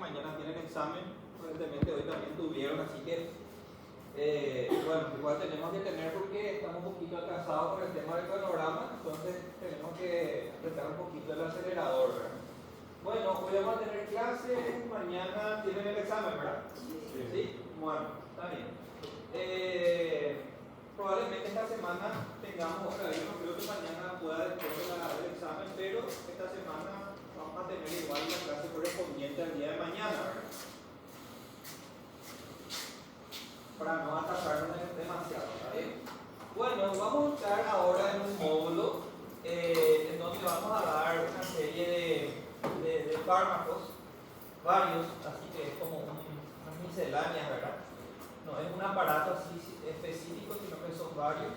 mañana tienen examen, aparentemente hoy también tuvieron, así que bueno, igual tenemos que tener porque estamos un poquito atrasados con el tema del cronograma, entonces tenemos que apretar un poquito el acelerador, ¿verdad? Bueno, hoy vamos a tener clase, mañana tienen el examen, ¿verdad? Sí. Bueno, está bien. Probablemente esta semana tengamos otra vez, no creo que mañana pueda después del examen, pero esta semana vamos a tener igual la clase correspondiente al día de mañana, ¿verdad? Para no atrasarnos demasiado, ¿está bien? Bueno, vamos a entrar ahora en un módulo en donde vamos a dar una serie de fármacos, varios, así que es como unas misceláneas, ¿verdad? No es un aparato así específico, sino que son varios.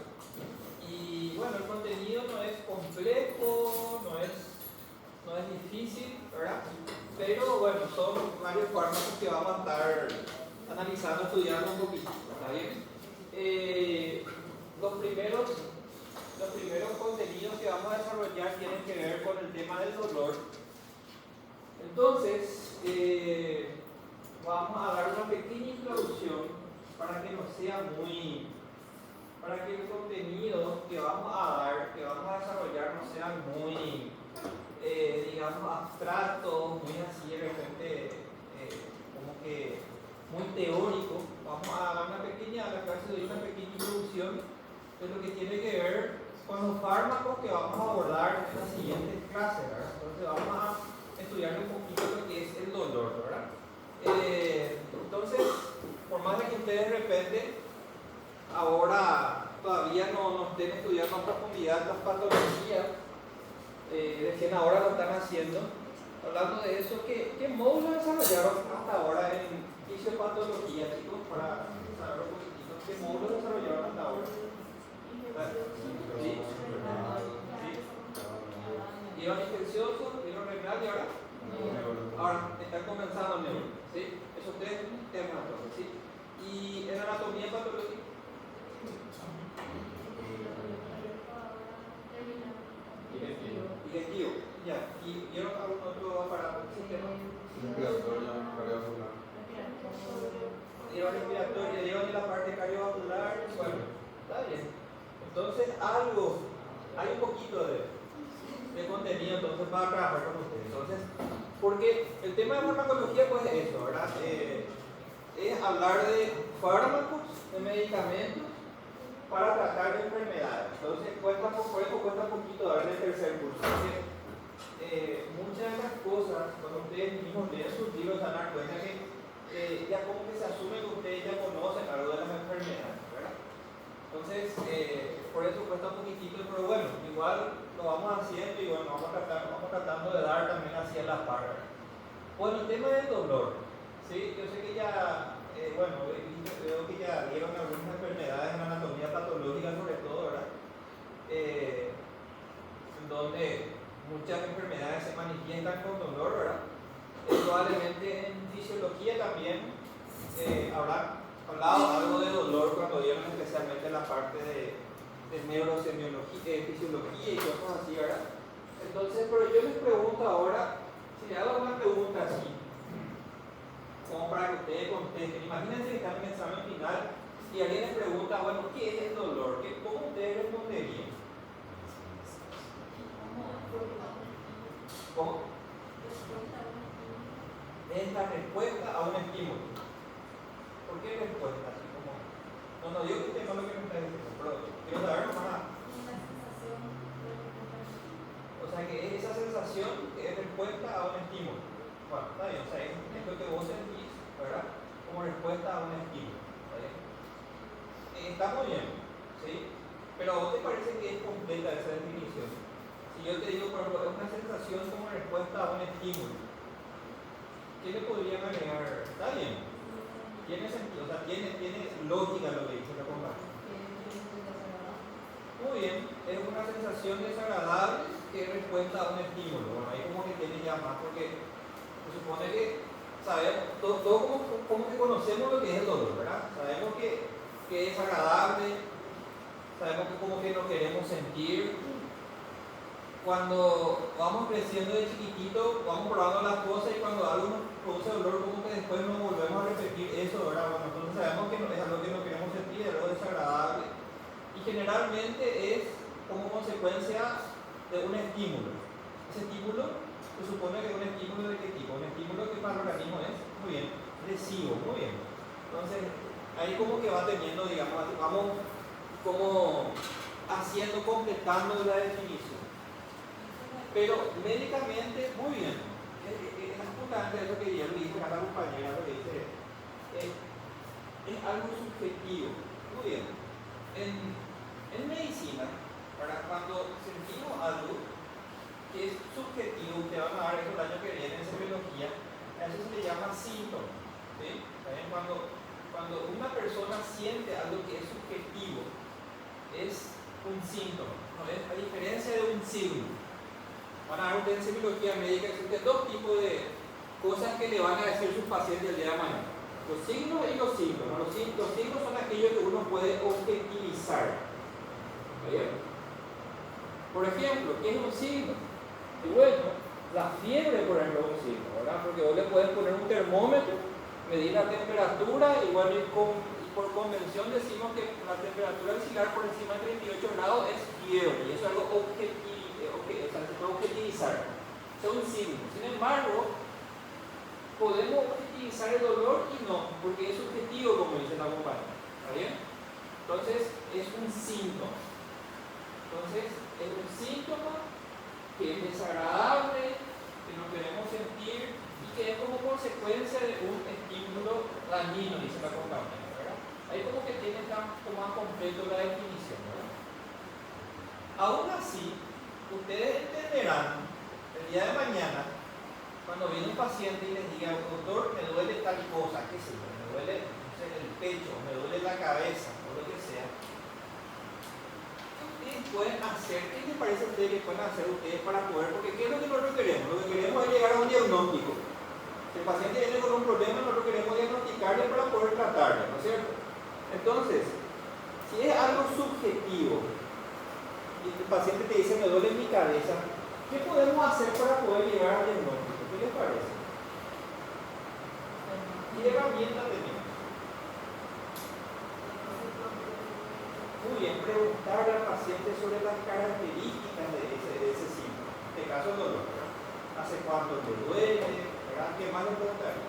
Y bueno, el contenido no es complejo, no es difícil, ¿verdad? Pero bueno, son varios fármacos que vamos a estar analizando, estudiando un poquito, ¿está bien? Los primeros contenidos que vamos a desarrollar tienen que ver con el tema del dolor. Entonces, vamos a dar una pequeña introducción para que no sea para que el contenido que vamos a dar, que vamos a desarrollar, no sea muy, digamos, abstracto, muy así de repente, como que muy teórico. Vamos a dar la clase de hoy una pequeña introducción de lo que tiene que ver con los fármacos que vamos a abordar en las siguientes clases, ¿verdad? Entonces vamos a estudiar un poquito lo que es el dolor, ¿verdad? Entonces, por más de que ustedes de repente ahora todavía no estén estudiando a profundidad las patologías, recién ahora lo están haciendo. Hablando de eso, ¿qué módulos desarrollaron hasta ahora en fisiopatología, chicos? Para saber un poquitito, ¿qué módulos desarrollaron hasta ahora? ¿Sí? ¿Ion infeccioso, ion renal y ahora? Ahora están comenzando el neuro, ¿sí? Esos tres temas, ¿sí? ¿Y en anatomía patológica? Digestivo, ya. ¿Y vieron algún otro aparato del sistema? Respiratoria, cardiovascular. Lleva respiratoria, lleva de la parte cardiovascular, bueno, está bien. Entonces, hay un poquito de contenido entonces para trabajar con ustedes. Entonces, porque el tema de farmacología pues es eso, ¿verdad? Es hablar de fármacos, de medicamentos para tratar de enfermedades. Entonces, por eso cuesta un poquito dar el tercer curso. Porque muchas de las cosas, cuando ustedes mismos leen sus libros, se van a dar cuenta que ya como que se asume que ustedes ya conocen algo de las enfermedades, ¿verdad? Entonces, por eso cuesta un poquitito, pero bueno, igual lo vamos haciendo y bueno, vamos tratando de dar también así a la par. Bueno, el tema del dolor, ¿sí? Yo sé que ya, bueno, veo que ya dieron algunas enfermedades en anatomía patológica sobre todo, ¿verdad? En donde muchas enfermedades se manifiestan con dolor, ¿verdad? Probablemente en fisiología también habrá hablado algo de dolor cuando dieron especialmente la parte de neurosemiología, fisiología y cosas así, ¿verdad? Entonces, pero yo les pregunto ahora, si le hago una pregunta así, como para que ustedes contesten. Imagínense que están en el examen final y alguien les pregunta, bueno, ¿qué es el dolor? ¿Cómo ustedes responderían? ¿Cómo? Es la respuesta a un estímulo. ¿Por qué respuesta? Así como, no digo que tengo lo que me está diciendo, pero quiero saber más. O sea que es esa sensación que es respuesta a un estímulo. Bueno, está bien, o sea, es lo que vos sentís, ¿verdad? Como respuesta a un estímulo. ¿Está bien? Está muy bien, ¿sí? Pero ¿a vos te parece que es completa esa definición? Si yo te digo, por ejemplo, es una sensación como respuesta a un estímulo, ¿qué le podrían agregar? Está bien. Tiene sentido, o sea, tiene lógica lo que dice la comparación. Muy bien, es una sensación desagradable que es respuesta a un estímulo. Bueno, ahí como que tiene ya más, porque se supone que sabemos, todo como que conocemos lo que es el dolor, ¿verdad? Sabemos que es agradable, sabemos que como que no queremos sentir, cuando vamos creciendo de chiquitito, vamos probando las cosas y cuando algo nos produce dolor, como que después no volvemos a repetir eso, ¿verdad? Bueno, entonces sabemos que no es algo que no queremos sentir, es algo desagradable. Y generalmente es como consecuencia de un estímulo. Ese estímulo se supone que es un estímulo de qué tipo, un estímulo que para el organismo es, muy bien, lesivo, muy bien. Entonces, ahí como que va teniendo, digamos, vamos como haciendo, completando la definición. Pero médicamente, muy bien. Es justamente lo que yo le dije a la compañera, lo que dice, es algo subjetivo. Muy bien. En medicina, para cuando sentimos algo que es subjetivo, te van a dar eso el año que viene en semiología, a eso se le llama síntoma. ¿Sí? Cuando una persona siente algo que es subjetivo, es un síntoma, ¿no? A diferencia de un signo. Van a ver ustedes en semiología médica, existen dos tipos de cosas que le van a decir sus pacientes el día de mañana: los signos y los síntomas. Los signos son aquellos que uno puede objetivizar. ¿Bien? Por ejemplo, ¿qué es un signo? Y bueno, la fiebre, por ejemplo, es un signo, ¿verdad? Porque vos le puedes poner un termómetro, medir la temperatura, y bueno, por convención decimos que la temperatura axilar por encima de 38 grados es fiebre, y eso es algo objetivo. O sea, se puede objetivizar, es un signo. Sin embargo, podemos objetivizar el dolor y no, porque es subjetivo, como dice la compañera. ¿Está bien? Entonces, es un síntoma. Entonces, es un síntoma que es desagradable, que no queremos sentir y que es como consecuencia de un estímulo dañino, dice la compañera, ¿verdad? Ahí como que tiene más completo la definición, ¿verdad? Aún así, ustedes entenderán el día de mañana, cuando viene un paciente y les diga: doctor, me duele tal cosa, qué sé yo, me duele, no sé, el pecho, me duele la cabeza, o lo que sea. ¿Qué ustedes pueden hacer? ¿Qué les parece a ustedes que pueden hacer ustedes para poder? Porque ¿qué es lo que nosotros queremos? Lo que queremos es llegar a un diagnóstico. Si el paciente viene con un problema, nosotros queremos diagnosticarle para poder tratarle, ¿no es cierto? Entonces, si es algo subjetivo, y el paciente te dice: me duele mi cabeza, ¿qué podemos hacer para poder llegar al diagnóstico? ¿Qué les parece? ¿Qué herramienta tenemos? Muy bien, preguntarle al paciente sobre las características de ese síntoma. En este caso, el dolor, ¿verdad? ¿Hace cuánto te duele? ¿Verdad? ¿Qué más le preguntaría?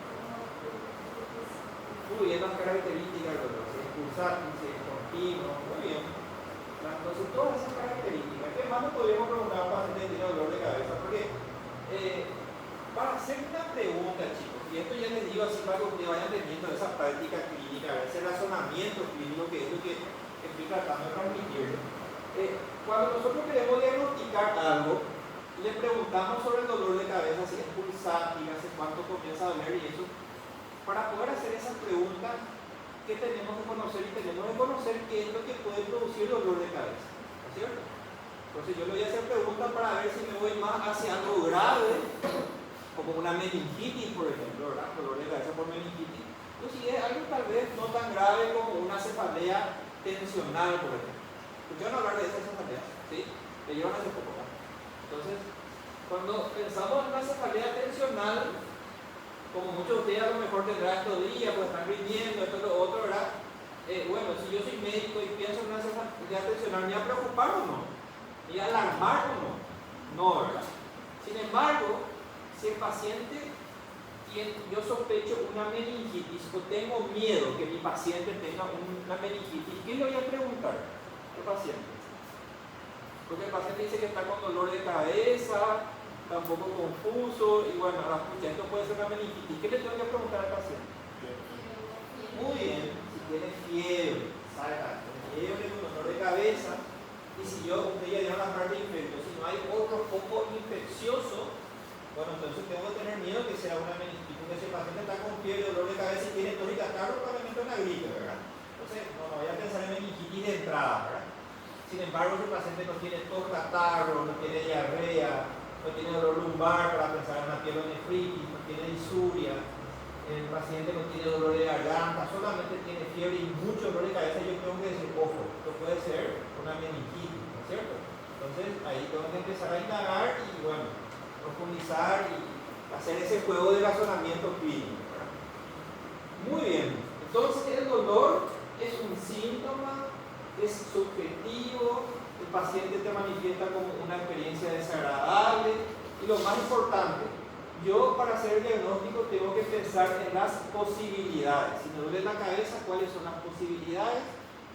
Muy bien, las características del dolor. Si es pulsátil, si es continuo, muy bien. Entonces, todas esas características, ¿qué más nos podríamos preguntar a un paciente que tiene dolor de cabeza? Porque para hacer una pregunta, chicos, y esto ya les digo así para que ustedes vayan teniendo esa práctica clínica, ese razonamiento clínico, que es lo que estoy tratando de transmitir. Cuando nosotros queremos diagnosticar algo, le preguntamos sobre el dolor de cabeza, si es pulsátil, hace cuánto comienza a doler y eso. Para poder hacer esas preguntas, ¿qué tenemos que conocer? Y tenemos que conocer qué es lo que puede producir dolor de cabeza, ¿no es cierto? Entonces yo le voy a hacer preguntas para ver si me voy más hacia algo grave, como una meningitis, por ejemplo, ¿verdad? Dolor de cabeza por meningitis. O si es algo tal vez no tan grave como una cefalea tensional, por ejemplo. ¿Escucharon hablar de esa cefalea? ¿Sí? Le llevan hace poco, ¿verdad? Entonces, cuando pensamos en una cefalea tensional, como muchos de ustedes a lo mejor tendrán estos días, pues están rindiendo, esto y lo otro, ¿verdad? Bueno, si yo soy médico y pienso en una cefalea tensional, ¿me va a preocupar o no? ¿Me va a alarmar o no? No, ¿verdad? Sin embargo, si el paciente tiene, yo sospecho una meningitis o tengo miedo que mi paciente tenga una meningitis, ¿qué le voy a preguntar al paciente? Porque el paciente dice que está con dolor de cabeza, está un poco confuso, y bueno, esto puede ser una meningitis. ¿Qué le tengo que preguntar al paciente? Muy bien, si tiene fiebre, salga, fiebre con dolor de cabeza, y si usted ya dio una parte de infecto, si no hay otro foco infeccioso, bueno, entonces tengo que tener miedo que sea una meningitis, porque si el paciente está con fiebre, dolor de cabeza y tiene tos y catarro, probablemente es una gripe, ¿verdad? Entonces, no voy a pensar en meningitis de entrada, ¿verdad? Sin embargo, si el paciente no tiene tos, catarro, no tiene diarrea, no tiene dolor lumbar para pensar en una pielonefritis, no tiene disuria, el paciente no tiene dolor de garganta, solamente tiene fiebre y mucho dolor de cabeza, yo tengo que decir: ojo, esto puede ser una meningitis, ¿no es cierto? Entonces ahí tengo que empezar a indagar y bueno, profundizar y hacer ese juego de razonamiento clínico. Muy bien, entonces el dolor es un síntoma, es subjetivo, el paciente te manifiesta como una experiencia desagradable y lo más importante, yo para hacer el diagnóstico tengo que pensar en las posibilidades. Si me duele la cabeza, ¿cuáles son las posibilidades?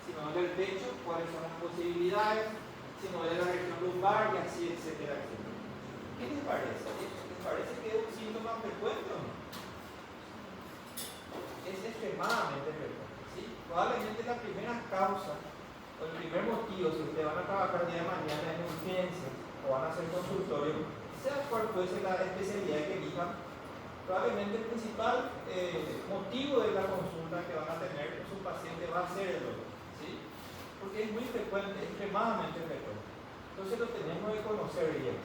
Si me duele el pecho, ¿cuáles son las posibilidades? Si me duele la región lumbar y así, etcétera, etcétera. ¿Qué les parece? ¿Les parece que es un síntoma frecuente o no? Es extremadamente frecuente, ¿sí? Probablemente la primera causa o el primer motivo, si ustedes van a trabajar el día de mañana en urgencias o van a hacer consultorio, sea cual fuese la especialidad que elijan, probablemente el principal motivo de la consulta que van a tener con su paciente va a ser el dolor, ¿sí? Porque es muy frecuente, extremadamente frecuente. Entonces lo tenemos que conocer bien.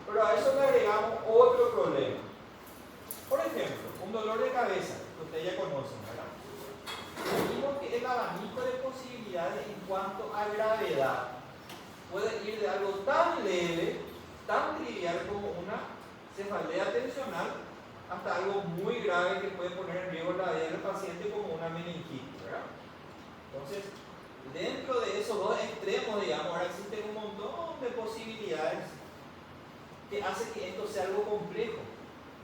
Pero a eso le agregamos otro problema. Por ejemplo, un dolor de cabeza, que ustedes ya conocen, ¿verdad? Dijimos que el abanico de posibilidades en cuanto a gravedad puede ir de algo tan leve, tan trivial como una cefalea tensional, hasta algo muy grave que puede poner en riesgo la vida del paciente como una meningitis, ¿verdad? Entonces, dentro de esos dos extremos, digamos, ahora existen un montón de posibilidades que hacen que esto sea algo complejo,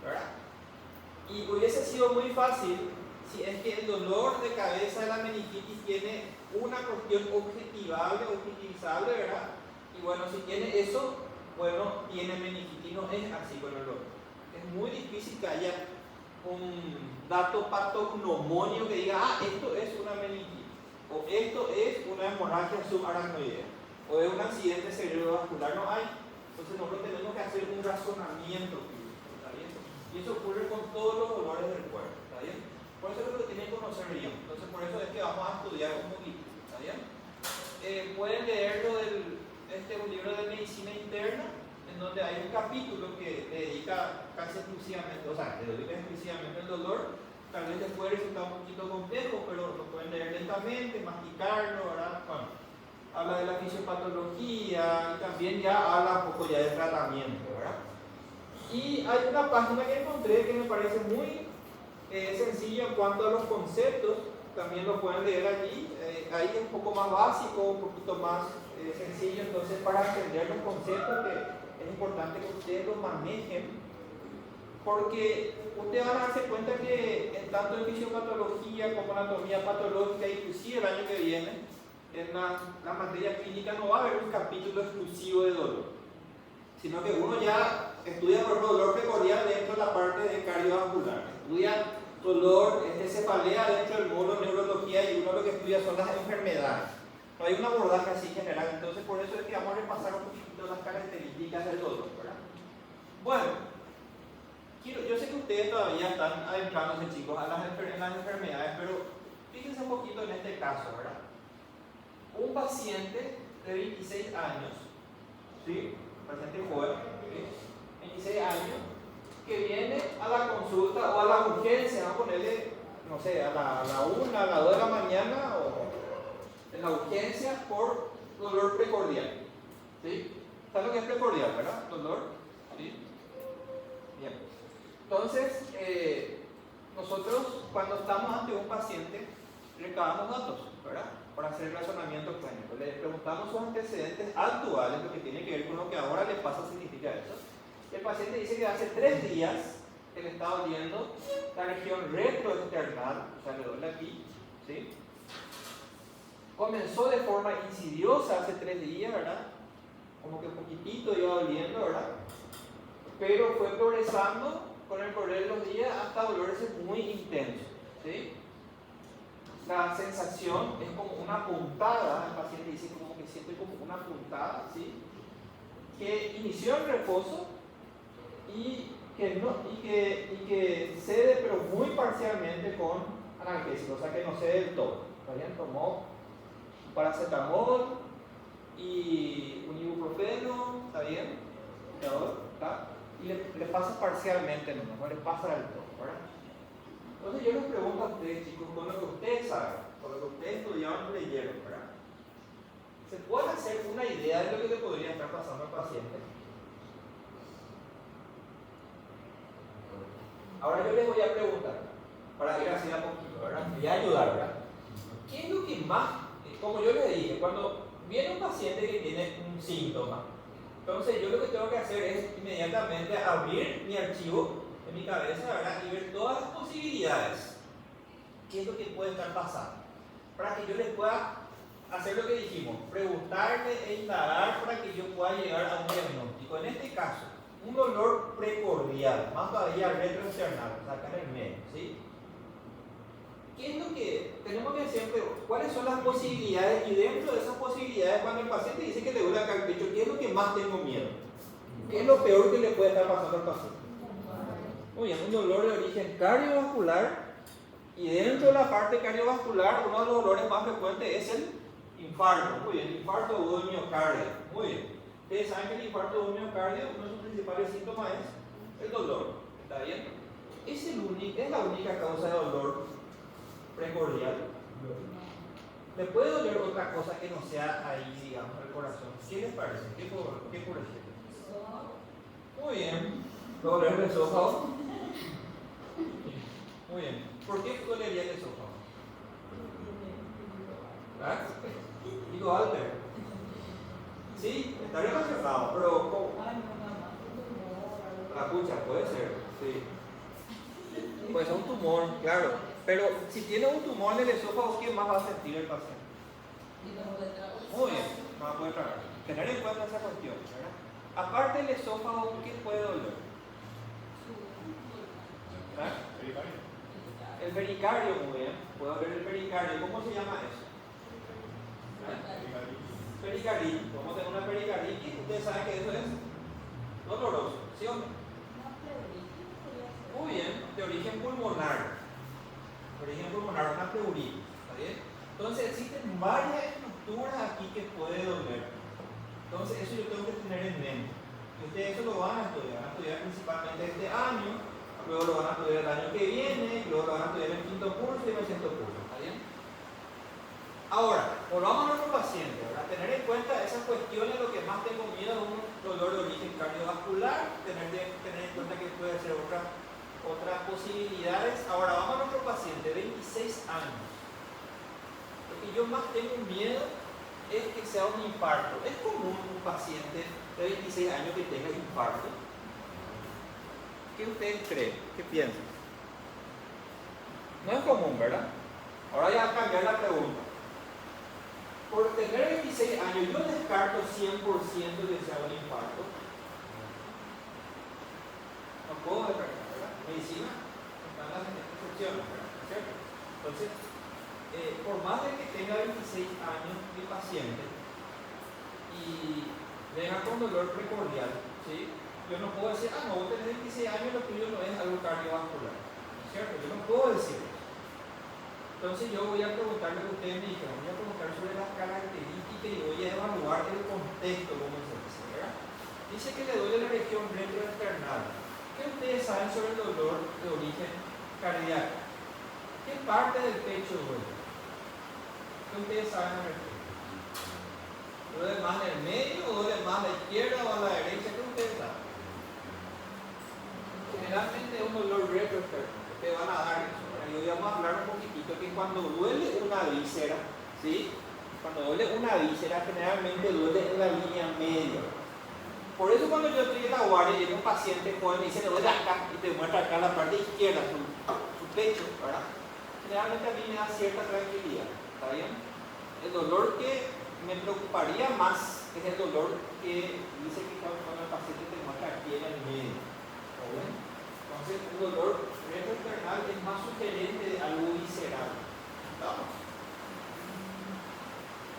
¿verdad? Y hubiese sido muy fácil si es que el dolor de cabeza de la meningitis tiene una cuestión objetivizable, ¿verdad? Y bueno, si tiene eso, bueno, tiene meningitis, no es así con el dolor. Es muy difícil que haya un dato patognomonio que diga, ah, esto es una meningitis, o esto es una hemorragia subaracnoidea, o es un accidente cerebrovascular, no hay. Entonces nosotros tenemos que hacer un razonamiento clínico, ¿está bien? Y eso ocurre con todos los dolores del cuerpo, ¿está bien? Por eso es lo que tienen que conocer bien. Entonces por eso es que vamos a estudiar un poquito, ¿está bien? Pueden leerlo un libro de medicina interna, en donde hay un capítulo que dedica casi exclusivamente, o sea, que dedica exclusivamente al dolor. Tal vez después resulta un poquito complejo, pero lo pueden leer lentamente, masticarlo, ¿verdad? Bueno, habla de la fisiopatología y también ya habla un poco ya de tratamiento, ¿verdad? Y hay una página que encontré que me parece muy sencilla en cuanto a los conceptos, también lo pueden leer allí, ahí es un poco más básico, un poquito más sencillo, entonces para entender los conceptos que es importante que ustedes los manejen, porque ustedes van a darse cuenta que tanto en fisiopatología como anatomía patológica, inclusive el año que viene, en la materia clínica no va a haber un capítulo exclusivo de dolor, sino que uno ya estudia por dolor precordial dentro de la parte de cardiovascular, estudia dolor de cefalea dentro del módulo de neurología y uno lo que estudia son las enfermedades. No hay un abordaje así general, entonces por eso es que vamos a repasar un poquito las características del dolor, ¿verdad? Bueno, yo sé que ustedes todavía están adentrándose, chicos, en las enfermedades, pero fíjense un poquito en este caso, ¿verdad? Un paciente de 26 años, ¿sí? Paciente joven, ¿sí? 26 años, que viene a la consulta o a la urgencia, vamos a ponerle, no sé, a la 1, a la 2 de la mañana o en la urgencia por dolor precordial, ¿sí? ¿Saben lo que es precordial, verdad? Dolor, ¿sí? Bien. Entonces, nosotros cuando estamos ante un paciente, recabamos datos, ¿verdad? Para hacer el razonamiento clínico. Le preguntamos sus antecedentes actuales, lo que tiene que ver con lo que ahora le pasa, significa eso. El paciente dice que hace 3 días que le está doliendo la región retroesternal, o sea, le duele aquí, ¿sí? Comenzó de forma insidiosa hace 3 días, ¿verdad? Como que un poquitito iba doliendo, ¿verdad? Pero fue progresando con el correr de los días hasta dolores muy intensos, ¿sí? La sensación es como una puntada, el paciente dice como que siente como una puntada, ¿sí? Que inició en reposo y que cede pero muy parcialmente con analgésico, o sea que no cede del todo. Por ejemplo, tomó paracetamol y un ibuprofeno, ¿está bien? ¿Está? Y le pasa parcialmente, no le pasa del todo, ¿verdad? Entonces yo les pregunto a ustedes, chicos, con lo que ustedes saben, con lo que ustedes estudiaron y leyeron, ¿verdad? ¿Se puede hacer una idea de lo que le podría estar pasando al paciente? Ahora yo les voy a preguntar, para ir así a poquito, ¿verdad? Me voy a ayudar, ¿verdad? ¿Qué es lo que más, como yo les dije, cuando viene un paciente que tiene un síntoma, entonces yo lo que tengo que hacer es inmediatamente abrir mi archivo en mi cabeza, ¿verdad? Y ver todas las posibilidades. ¿Qué es lo que puede estar pasando? Para que yo les pueda hacer lo que dijimos, preguntarle e indagar para que yo pueda llegar a un diagnóstico. En este caso, un dolor precordial, más todavía retroesternal, o sea, acá en el medio, ¿sí? ¿Qué es lo que tenemos que siempre, cuáles son las posibilidades? Y dentro de esas posibilidades, cuando el paciente dice que le duele acá el pecho, ¿qué es lo que más tengo miedo? ¿Qué es lo peor que le puede estar pasando al paciente? Muy bien, un dolor de origen cardiovascular, y dentro de la parte cardiovascular, uno de los dolores más frecuentes es el infarto. Muy bien, infarto agudo de miocardio. Muy bien. Ustedes saben que el infarto agudo de miocardio, uno de sus principales síntomas es el dolor. ¿Está bien? Es la única causa de dolor precordial. ¿Le puede doler otra cosa que no sea ahí, digamos, el corazón? ¿Qué les parece? ¿Qué por ejemplo? Muy bien. ¿Dolor del esófago? Muy bien. ¿Por qué dolería el esófago? ¿Ah? Digo, Alter. Sí, está relacionado, pero ¿cómo? La pucha, puede ser, sí. Puede ser un tumor, claro. Pero si tiene un tumor en el esófago, ¿qué más va a sentir el paciente? Muy bien, no va a poder tragar. Tener en cuenta esa cuestión, ¿verdad? Aparte del esófago, ¿qué puede doler? ¿Ah? El pericardio, muy bien. Puede doler el pericardio. ¿Cómo se llama eso? Pericarditis. Vamos a tener una pericarditis. Ustedes saben que eso es doloroso, ¿sí o no? Muy bien, de origen pulmonar. De origen pulmonar, una pleuritis. ¿Está bien? Entonces existen varias estructuras aquí que puede doler. Entonces eso yo tengo que tener en mente. Y ustedes eso lo van a estudiar principalmente este año, luego lo van a estudiar el año que viene, luego lo van a estudiar en el quinto curso y en el sexto curso. ¿Está bien? Ahora, volvamos a nuestro paciente, ¿verdad? Tener en cuenta esas cuestiones, lo que más tengo miedo es un dolor de origen cardiovascular, tener en cuenta que puede ser otras posibilidades. Ahora, vamos a nuestro paciente, 26 años. Lo que yo más tengo miedo es que sea un infarto. ¿Es común un paciente de 26 años que tenga infarto? ¿Qué ustedes creen? ¿Qué piensan? No es común, ¿verdad? Ahora ya a cambiar la pregunta. Por tener 26 años, yo descarto 100% que sea un infarto. No puedo descartar, ¿verdad? Medicina, están las excepciones, ¿verdad? ¿Cierto? Entonces, por más de que tenga 26 años mi paciente y venga con dolor precordial, ¿sí? Yo no puedo decir, no, vos tenés 26 años, lo tuyo no es algo cardiovascular, ¿cierto? Yo no puedo decir eso. Entonces yo voy a preguntar lo que ustedes me dijeron, voy a preguntar sobre las características y voy a evaluar el contexto, como se dice, ¿verdad? Dice que le duele la región retroesternal. ¿Qué ustedes saben sobre el dolor de origen cardíaco? ¿Qué parte del pecho duele? ¿Qué ustedes saben al respecto? ¿Duele más en el medio o duele más a la izquierda o a la derecha? ¿Qué ustedes saben? Generalmente es un dolor retroesternal, que te van a dar eso. Y hoy vamos a hablar un poquitito que cuando duele una víscera, ¿sí? Cuando duele una víscera, generalmente duele en la línea media. Por eso cuando yo estoy en la guardia y viene un paciente joven y dice, le duele acá, y te muestra acá la parte izquierda, su pecho, ¿verdad? Generalmente a mí me da cierta tranquilidad, ¿está bien? El dolor que me preocuparía más es el dolor que dice que cuando el paciente te muestra aquí en el medio, ¿está bien? Entonces, un dolor retroesternal es más sugerente de algo visceral. ¿Estamos?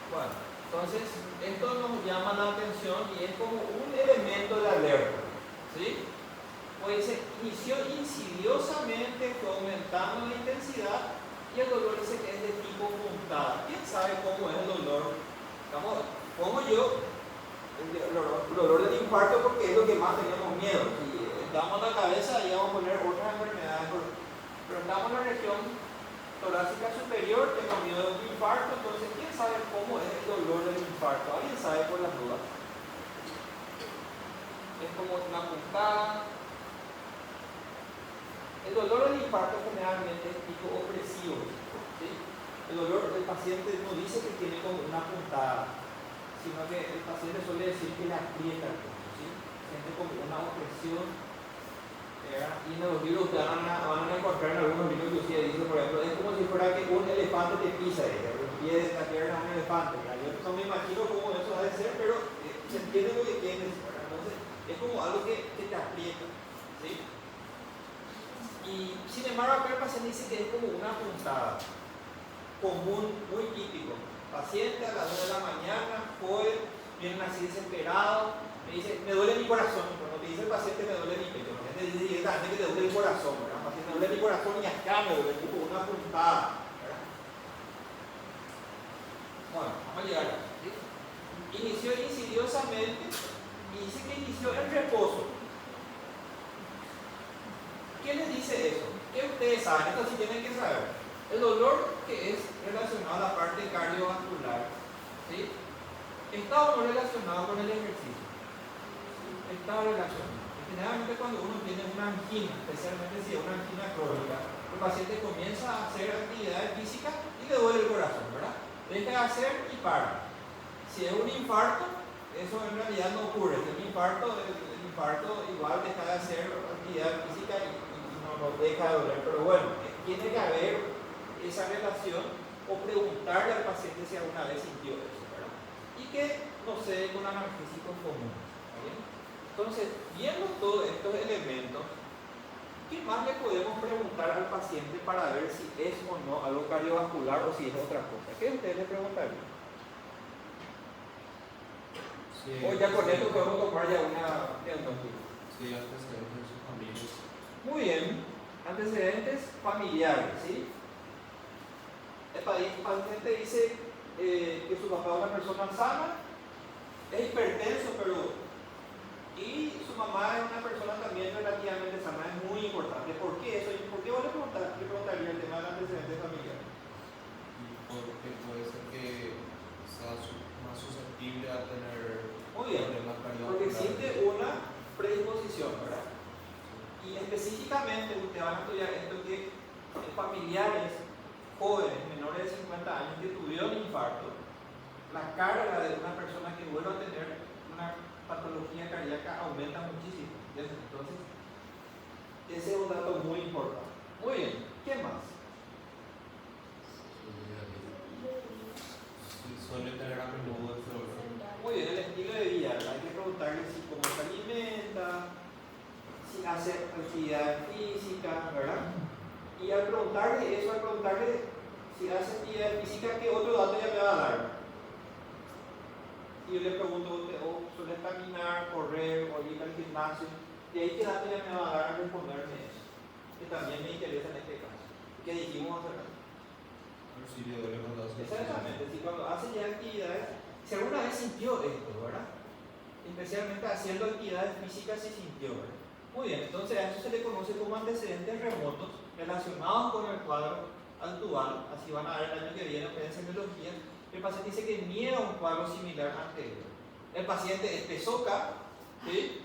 Bueno, entonces, esto nos llama la atención y es como un elemento de alerta. ¿Sí? Pues se inició insidiosamente, fue aumentando la intensidad y el dolor dice que es de tipo puntada. ¿Quién sabe cómo es el dolor? Pongo yo el dolor del infarto porque es lo que más tenemos miedo. Damos la cabeza y vamos a poner otras enfermedades, pero estamos en la región torácica superior, tengo miedo de un infarto. Entonces, ¿quién sabe cómo es el dolor del infarto? ¿Alguien sabe por las dudas? Es como una puntada. El dolor del infarto generalmente es tipo opresivo, ¿sí? El dolor del paciente no dice que tiene como una puntada, sino que el paciente suele decir que le aprieta, ¿sí? Siente como una opresión. Y en los libros ustedes van a encontrar en algunos libros que usted dice, por ejemplo, es como si fuera que un elefante te pisa, el pie de la pierna de un elefante. Yo no me imagino cómo eso ha de ser, pero se entiende lo que quieren decir. Entonces, es como algo que te aprieta, ¿sí? Y sin embargo, acá el paciente dice que es como una puntada común, muy típico. Paciente a las 2 de la mañana, joven, vienen así desesperado, me dice, me duele mi corazón. Cuando te dice el paciente, me duele mi pecho, el paciente dice directamente que te duele el corazón, ¿verdad? El paciente me duele mi corazón y acá me duele, tipo una puntada, ¿verdad? Bueno, vamos a llegar acá, ¿sí? Inició insidiosamente y dice que inició en reposo. ¿Qué les dice eso? ¿Qué ustedes saben? Esto sí tienen que saber. El dolor que es relacionado a la parte cardiovascular, ¿sí? Está o no relacionado con el ejercicio. Está relacionado. Generalmente cuando uno tiene una angina, especialmente si es una angina crónica, el paciente comienza a hacer actividades físicas y le duele el corazón, ¿verdad? Deja de hacer y para. Si es un infarto, eso en realidad no ocurre. Si es un infarto, el infarto igual deja de hacer actividad física y no deja de doler. Pero bueno, tiene que haber esa relación o preguntarle al paciente si alguna vez sintió eso, ¿verdad? Y que no se dé con analgésicos comunes. ¿Bien? Entonces, viendo todos estos elementos, ¿qué más le podemos preguntar al paciente para ver si es o no algo cardiovascular o si es otra cosa? ¿Qué ustedes le preguntarían? Sí, O ya con esto podemos tomar ya una diagnóstico. Sí, antecedentes en sus familias. Muy bien, antecedentes familiares, ¿sí? El paciente dice que su papá es una persona sana, es hipertenso, pero y su mamá es una persona también relativamente sana, es muy importante. ¿Por qué eso? ¿Por qué vos le preguntaría el tema del antecedente familiar? Porque puede ser que sea más susceptible a tener Muy bien, problemas porque cardiovasculares. existe una predisposición, ¿verdad? Y específicamente ustedes van a estudiar esto que familiares jóvenes menores de 50 años que tuvieron infarto, la carga de una persona que vuelva a tener una patología cardíaca aumenta muchísimo. Entonces, ese es un dato muy importante. Muy bien, ¿qué más? Sí, suele tener a menudo el dolor. Muy bien, el estilo de vida, ¿verdad? Hay que preguntarle si cómo se alimenta, si hace actividad física, ¿verdad? Y al preguntarle eso, al preguntarle si hace actividad física, ¿qué otro dato ya me va a dar? Y yo le pregunto, ¿suele caminar, correr o ir al gimnasio? Y ahí qué dato ya me va a dar a responderme eso, que también me interesa en este caso. ¿Qué dijimos hace rato? Si le duele cuando hace Exactamente, si cuando hace ya actividades, si alguna vez sintió esto, ¿verdad? Especialmente haciendo actividades físicas si sintió, ¿verdad? Muy bien, entonces a eso se le conoce como antecedentes remotos relacionados con el cuadro actual, así van a ver el año que viene en semiología. El paciente dice que niega un cuadro similar anterior. El paciente es pesoca, ¿sí?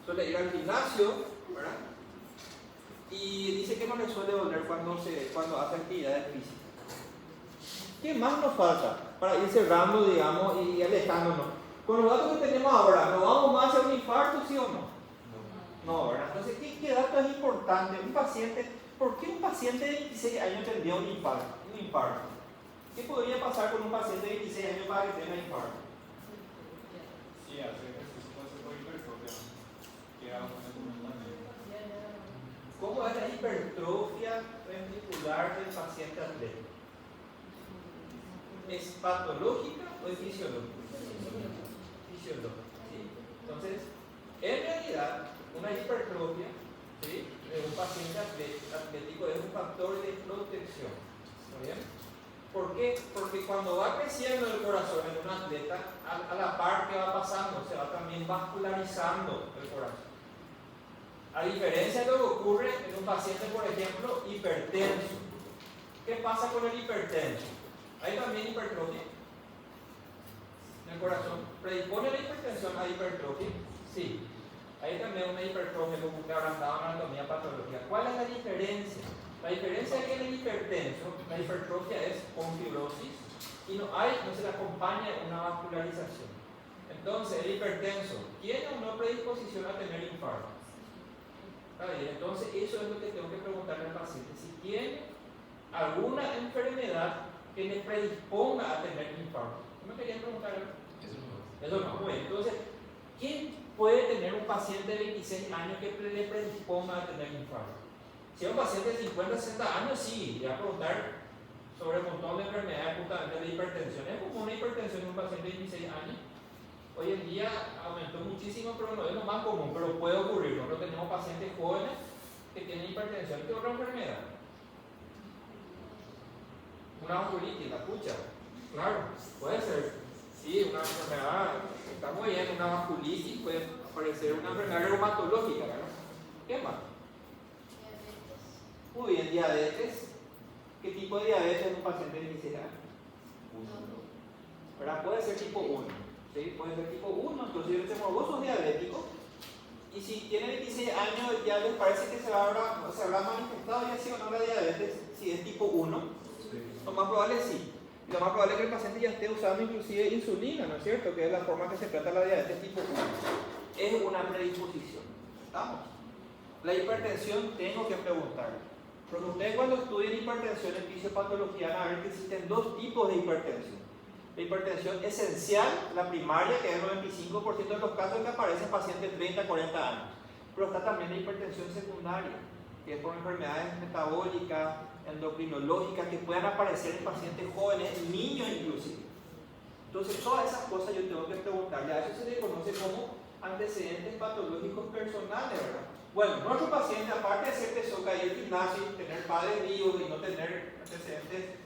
Suele ir al gimnasio, ¿verdad? Y dice que no le suele doler cuando hace actividades físicas. ¿Qué más nos falta para ir cerrando, digamos, y alejándonos? Con los datos que tenemos ahora, ¿nos vamos más hacia un infarto, sí o no? No, ¿verdad? Entonces, ¿qué dato es importante? ¿Por qué un paciente de 26 años tendría un infarto? ¿Qué podría pasar con un paciente de 26 años para que tenga infarto? Sí, hace ejercicio por hipertrofia. ¿Cómo es la hipertrofia ventricular del paciente atlético? ¿Es patológica o es fisiológica? Fisiológica, ¿sí? Entonces, en realidad, una hipertrofia, ¿sí?, de un paciente atlético es un factor de protección. ¿Está bien? ¿Por qué? Porque cuando va creciendo el corazón en un atleta, a la par que va pasando, se va también vascularizando el corazón. A diferencia de lo que ocurre en un paciente, por ejemplo, hipertenso. ¿Qué pasa con el hipertenso? ¿Hay también hipertrofia? ¿El corazón predispone la hipertensión a hipertrofia? Sí. Hay también una hipertrofia como que habrán dado en anatomía patológica. ¿Cuál es la diferencia? La diferencia es que en el hipertenso, la hipertrofia es con fibrosis y no se le acompaña una vascularización. Entonces, el hipertenso, ¿tiene o no predisposición a tener infarto? ¿Está bien? Entonces, eso es lo que tengo que preguntarle al paciente. Si tiene alguna enfermedad que le predisponga a tener infarto. ¿No me querían preguntar eso? Eso no. Muy bien. Entonces, ¿quién puede tener un paciente de 26 años que le predisponga a tener infarto? Si es un paciente de 50, 60 años, sí, le voy a preguntar sobre un montón de enfermedades, justamente de hipertensión. ¿Es como una hipertensión en un paciente de 26 años? Hoy en día aumentó muchísimo, pero no es lo más común, pero puede ocurrir. Nosotros tenemos pacientes jóvenes que tienen hipertensión. ¿Qué otra enfermedad? Una vasculitis, la pucha. Claro, puede ser. Sí, una enfermedad, está muy bien, una vasculitis, puede aparecer una enfermedad reumatológica, ¿verdad? ¿Qué más? Muy bien, diabetes. ¿Qué tipo de diabetes en un paciente de 16 años? ¿Verdad? Puede ser tipo 1. ¿Sí? Puede ser tipo 1, entonces yo tengo vos sos diabético y si tiene 26 años ya les parece que se habrá manifestado ya sí o no la diabetes, si es tipo 1, lo más probable sí. Y lo más probable es que el paciente ya esté usando inclusive insulina, ¿no es cierto? Que es la forma que se trata la diabetes tipo 1. Es una predisposición. ¿Estamos? La hipertensión tengo que preguntarle. Porque ustedes cuando estudien hipertensión en fisiopatología van a ver que existen dos tipos de hipertensión. La hipertensión esencial, la primaria, que es el 95% de los casos que aparece en pacientes de 30 a 40 años. Pero está también la hipertensión secundaria, que es por enfermedades metabólicas, endocrinológicas, que puedan aparecer en pacientes jóvenes, niños inclusive. Entonces, todas esas cosas yo tengo que preguntarle. A eso se le conoce como antecedentes patológicos personales, ¿verdad? Bueno, nuestro paciente, aparte de ser tesoca y el gimnasio, tener padres vivos y no tener antecedentes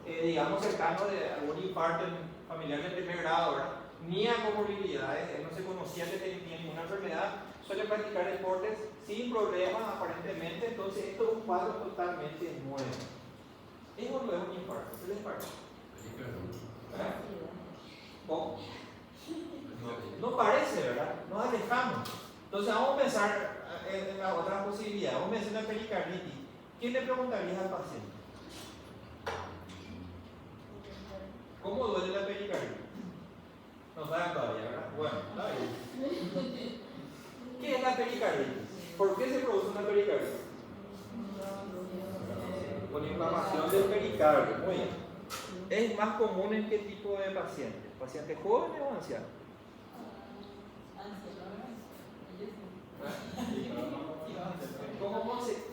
digamos cercano de algún infarto familiar de primer grado, ¿verdad? Ni a comorbilidades, él no se conocía que tenía ninguna enfermedad, suele practicar deportes sin problemas aparentemente, entonces esto es un cuadro totalmente nuevo. ¿Eso no es un infarto? ¿Qué les parece? ¿Verdad? ¿Cómo? No parece, ¿verdad? Nos alejamos. Entonces vamos a pensar en la otra posibilidad, vamos a pensar en la pericarditis. ¿Quién le preguntaría al paciente? ¿Cómo duele la pericarditis? No saben todavía, ¿verdad? Bueno, está bien. ¿Qué es la pericarditis? ¿Por qué se produce una pericarditis? Con inflamación del pericardio. Muy bien. ¿Es más común en qué tipo de pacientes? ¿Pacientes jóvenes o ancianos?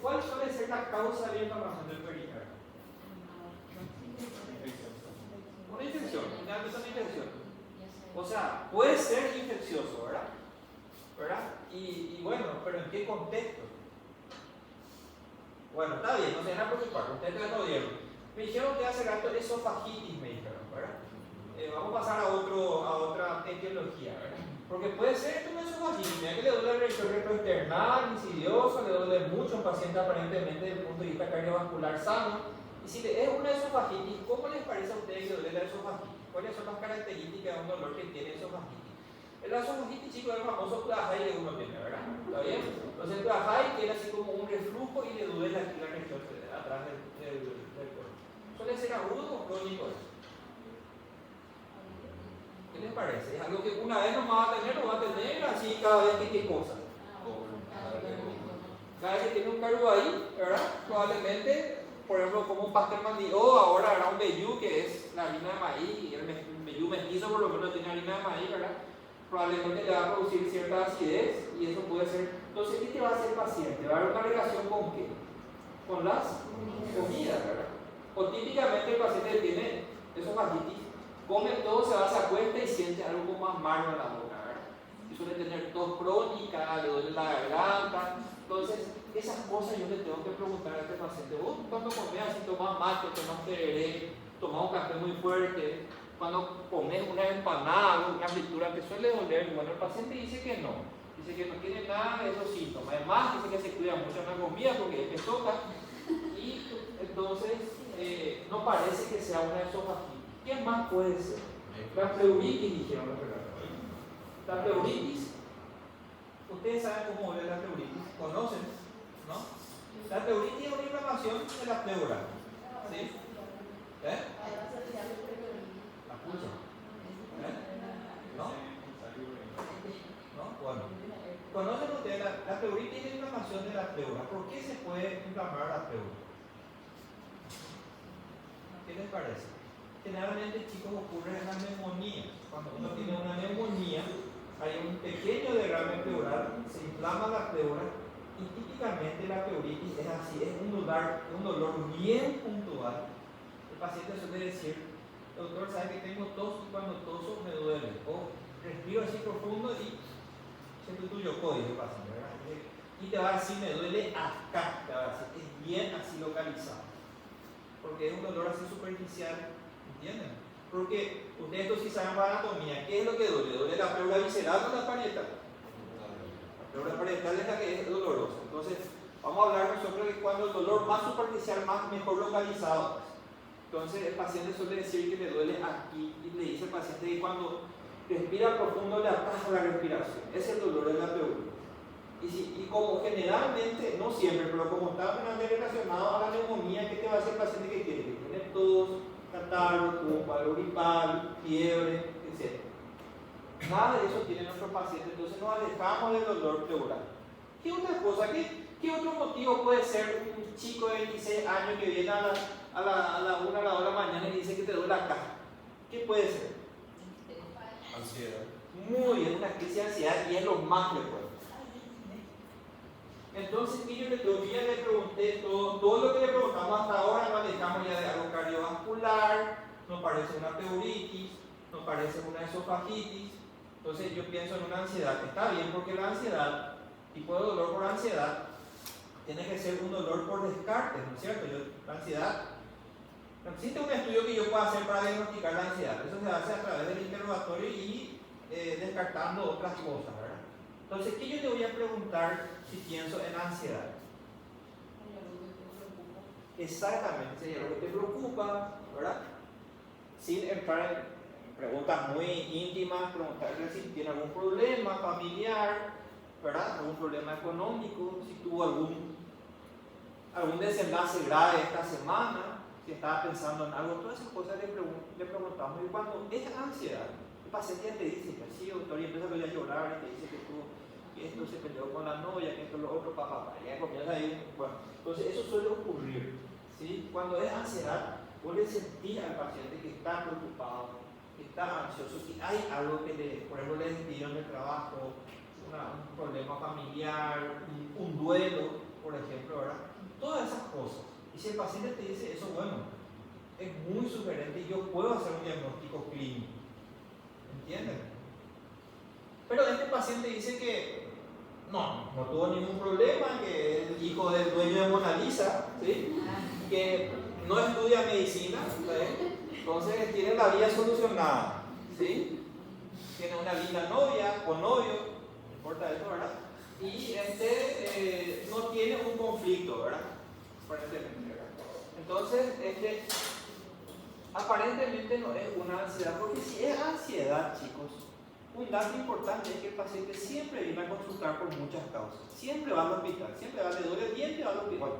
¿Cuál suele ser la causa de la inflamación del pericardio? Una infección, finalmente una infección. O sea, puede ser infeccioso, ¿verdad? Y bueno, pero ¿en qué contexto? Bueno, está bien, no se van a preocupar, ustedes me lo dieron. Me dijeron que hace rato esofagitis, me dijeron, ¿verdad? Vamos a pasar a otra etiología, ¿verdad? Porque puede ser una esofagitis, mira que le duele el retroesternal, insidioso, le duele mucho a un paciente aparentemente desde el punto de vista cardiovascular sano. Y si es una esofagitis, ¿cómo les parece a ustedes que duele la esofagitis? ¿Cuáles son las características de un dolor que tiene esofagitis? El esofagitis, chicos, es el famoso Clajay que uno tiene, ¿verdad? ¿Está bien? Entonces el Clajay tiene así como un reflujo y le duele aquí la región atrás del cuerpo. ¿Suele ser agudo o crónico eso? ¿Qué les parece? ¿Es algo que una vez no va a tener o va a tener así cada vez que qué cosa? Cada vez que tiene un cargo ahí, ¿verdad? Probablemente, por ejemplo, como un pastel mandillo, ahora habrá un vellú que es la harina de maíz, y el vellú mestizo por lo menos tiene harina de maíz, ¿verdad? Probablemente le va a producir cierta acidez y eso puede ser. Entonces, ¿qué te va a hacer el paciente? ¿Va a haber una relación con qué? Con las comidas, ¿verdad? O típicamente el paciente tiene esofagitis, come todo, se va, se acuesta y siente algo como amargo en la boca, ¿verdad? Y suele tener tos crónica, le duele la garganta. Entonces, esas cosas yo le tengo que preguntar a este paciente. Vos cuando comés así, tomás mate, tomás tereré, tomás un café muy fuerte, cuando comes una empanada, una fritura, te suele doler. Bueno, el paciente dice que no tiene nada de esos síntomas. Además, dice que se cuida mucho en la comida porque es que toca. Y Entonces, no parece que sea una esofagitis. ¿Qué más puede ser? La pleuritis, dijeron los relatos. La pleuritis, ustedes saben cómo es la pleuritis, conocen, ¿no? La pleuritis es una inflamación de la pleura. ¿Sí? ¿Eh? ¿La escuchan? ¿No? ¿No? Bueno. ¿Conocen ustedes la pleuritis es la inflamación de la pleura? ¿Por qué se puede inflamar la pleura? ¿Qué les parece? Generalmente, chicos, ocurre en la neumonía. Cuando uno tiene una neumonía, hay un pequeño derrame pleural, se inflama la pleura y típicamente la pleuritis es así, es un dolor bien puntual. El paciente suele decir, doctor, ¿sabe que tengo tos y cuando toso me duele? O respiro así profundo y siento tuyo código el paciente, ¿verdad? Y te va a decir, me duele acá, te va a decir, es bien así localizado. Porque es un dolor así superficial, ¿entienden? Porque ustedes esto sí saben para anatomía, ¿qué es lo que duele? ¿Duele la pleura visceral o la parietal? La pleura parietal es la que es dolorosa. Entonces, vamos a hablar nosotros de cuando el dolor más superficial, mejor localizado. Entonces, el paciente suele decir que le duele aquí y le dice al paciente que cuando respira profundo le ataja la respiración. Ese es el dolor de la pleura. Y como generalmente, no siempre, pero como está relacionado a la neumonía, ¿qué te va a hacer el paciente que tiene? Que tiene tos, catarro, palo gripal, fiebre, etc. Nada de eso tiene nuestro paciente, entonces nos alejamos del dolor pleural. ¿Qué otra cosa? ¿Qué otro motivo puede ser un chico de 26 años que viene a la 1 a la 2 de la mañana y dice que te duele acá? ¿Qué puede ser? Ansiedad. Muy bien, una crisis de ansiedad y es lo más frecuente. Entonces, yo le pregunté todo lo que le preguntamos hasta ahora, nos alejamos ya de algo cardiovascular, nos parece una pleuritis, nos parece una esofagitis. Entonces, yo pienso en una ansiedad, que está bien, porque la ansiedad, tipo de dolor por ansiedad, tiene que ser un dolor por descarte, ¿no es cierto? La ansiedad, no existe un estudio que yo pueda hacer para diagnosticar la ansiedad, eso se hace a través del interrogatorio y descartando otras cosas, ¿verdad? Entonces, ¿qué yo le voy a preguntar si pienso en ansiedad? Exactamente, sería lo que te preocupa, ¿verdad? Sin entrar en preguntas muy íntimas, preguntarle si tiene algún problema familiar, ¿verdad? Algún problema económico, si tuvo algún desenlace grave esta semana, si estaba pensando en algo, todas esas cosas le preguntamos. Y cuando es ansiedad, el paciente ya te dice, sí, doctor, y empieza a llorar y te dice que esto se peleó con la novia, que esto, lo otro, papá, ya comienza ahí. Bueno, entonces eso suele ocurrir, ¿sí? Cuando es ansiedad, vos le sentís al paciente que está preocupado, que está ansioso, si hay algo que por ejemplo, le despidieron del trabajo, un problema familiar, un duelo, por ejemplo, ¿verdad? Todas esas cosas. Y si el paciente te dice eso, bueno, es muy sugerente y yo puedo hacer un diagnóstico clínico. ¿Entienden? Pero este paciente dice que no tuvo ningún problema, que es el hijo del dueño de Mona Lisa, ¿sí? Que no estudia medicina, ¿sí? Entonces tiene la vida solucionada, ¿sí? Tiene una linda novia o novio, no importa eso, ¿verdad? Y no tiene un conflicto, ¿verdad? Aparentemente, ¿verdad? Entonces, aparentemente no es una ansiedad, porque si es ansiedad, chicos, un dato importante es que el paciente siempre viene a consultar por muchas causas. Siempre va al hospital, le duele el diente y va al hospital.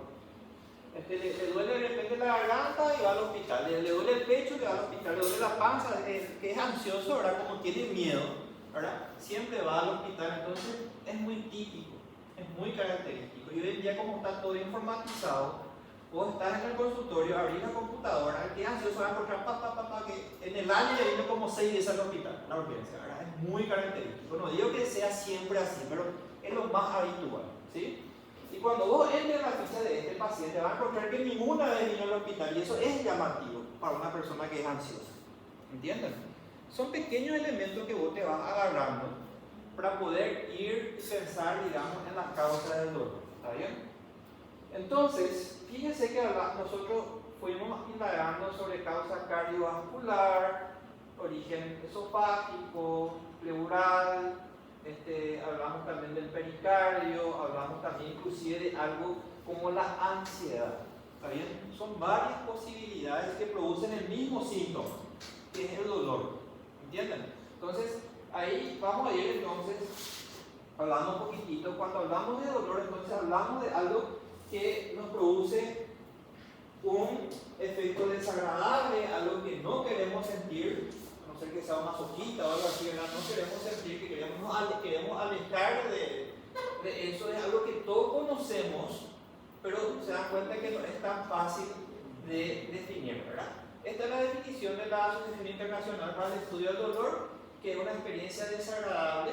Le duele de repente la garganta y va al hospital. Le duele el pecho y va al hospital. Le duele la panza, que es ansioso, ¿verdad? Como tiene miedo, ¿verdad? Siempre va al hospital. Entonces es muy típico, es muy característico. Y hoy en día, como está todo informatizado, vos estás en el consultorio, abrís la computadora, el que es ansioso va a encontrar que en el año le vino como 6 días a la hospital, la urgencia, ¿verdad? Es muy característico. No digo que sea siempre así, pero es lo más habitual, ¿sí? Y cuando vos entres en la ficha de este paciente, vas a encontrar que ninguna vez vino al hospital, y eso es llamativo para una persona que es ansiosa. ¿Entienden? Son pequeños elementos que vos te vas agarrando para poder ir y pensar, digamos, en las causas del dolor. ¿Está bien? Entonces, fíjense que nosotros fuimos indagando sobre causa cardiovascular, origen esofágico, pleural, hablamos también del pericardio, hablamos también inclusive de algo como la ansiedad. ¿Está bien? Son varias posibilidades que producen el mismo síntoma, que es el dolor. ¿Entienden? Entonces, ahí vamos a ir entonces hablando un poquitito. Cuando hablamos de dolor, entonces hablamos de algo que nos produce un efecto desagradable, algo que no queremos sentir, a no ser que sea un masoquista o algo así, ¿verdad? No queremos sentir, que queremos alejar de eso. Es algo que todos conocemos, pero se dan cuenta que no es tan fácil de definir, ¿verdad? Esta es la definición de la Asociación Internacional para el Estudio del Dolor, que es una experiencia desagradable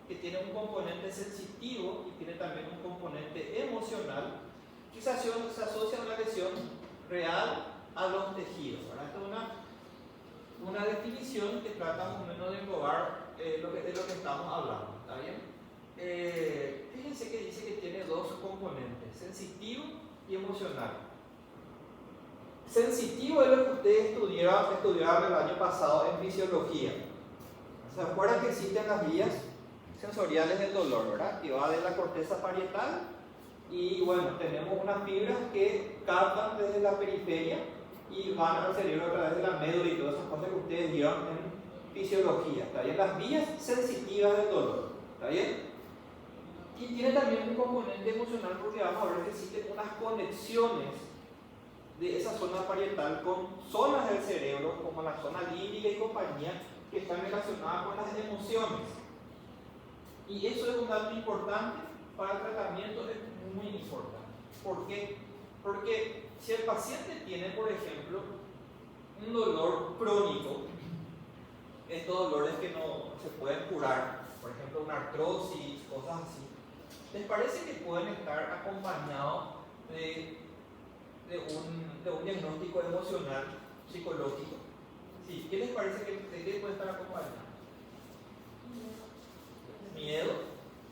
que tiene un componente sensitivo y tiene también un componente emocional, que se asocia a una lesión real a los tejidos, ¿verdad? Esta es una definición que trata más o menos de englobar de lo que estamos hablando, ¿está bien? Fíjense que dice que tiene dos componentes, sensitivo y emocional. Sensitivo es lo que ustedes estudiaron el año pasado en fisiología. ¿Se acuerdan que existen las vías sensoriales del dolor, verdad? Que va de la corteza parietal y bueno, tenemos unas fibras que captan desde la periferia y van al cerebro a través de la médula y todas esas cosas que ustedes vieron en fisiología, ¿está bien? Las vías sensitivas del dolor, ¿está bien? Y tiene también un componente emocional porque vamos a ver que existen unas conexiones de esa zona parietal con zonas del cerebro, como la zona límbica y compañía, que están relacionadas con las emociones. Y eso es un dato importante para el tratamiento, es muy importante. ¿Por qué? Porque si el paciente tiene, por ejemplo, un dolor crónico, estos dolores que no se pueden curar, por ejemplo, una artrosis, cosas así, ¿les parece que pueden estar acompañados de un diagnóstico emocional, psicológico? Sí, ¿qué les parece que puede estar acompañado? Miedo,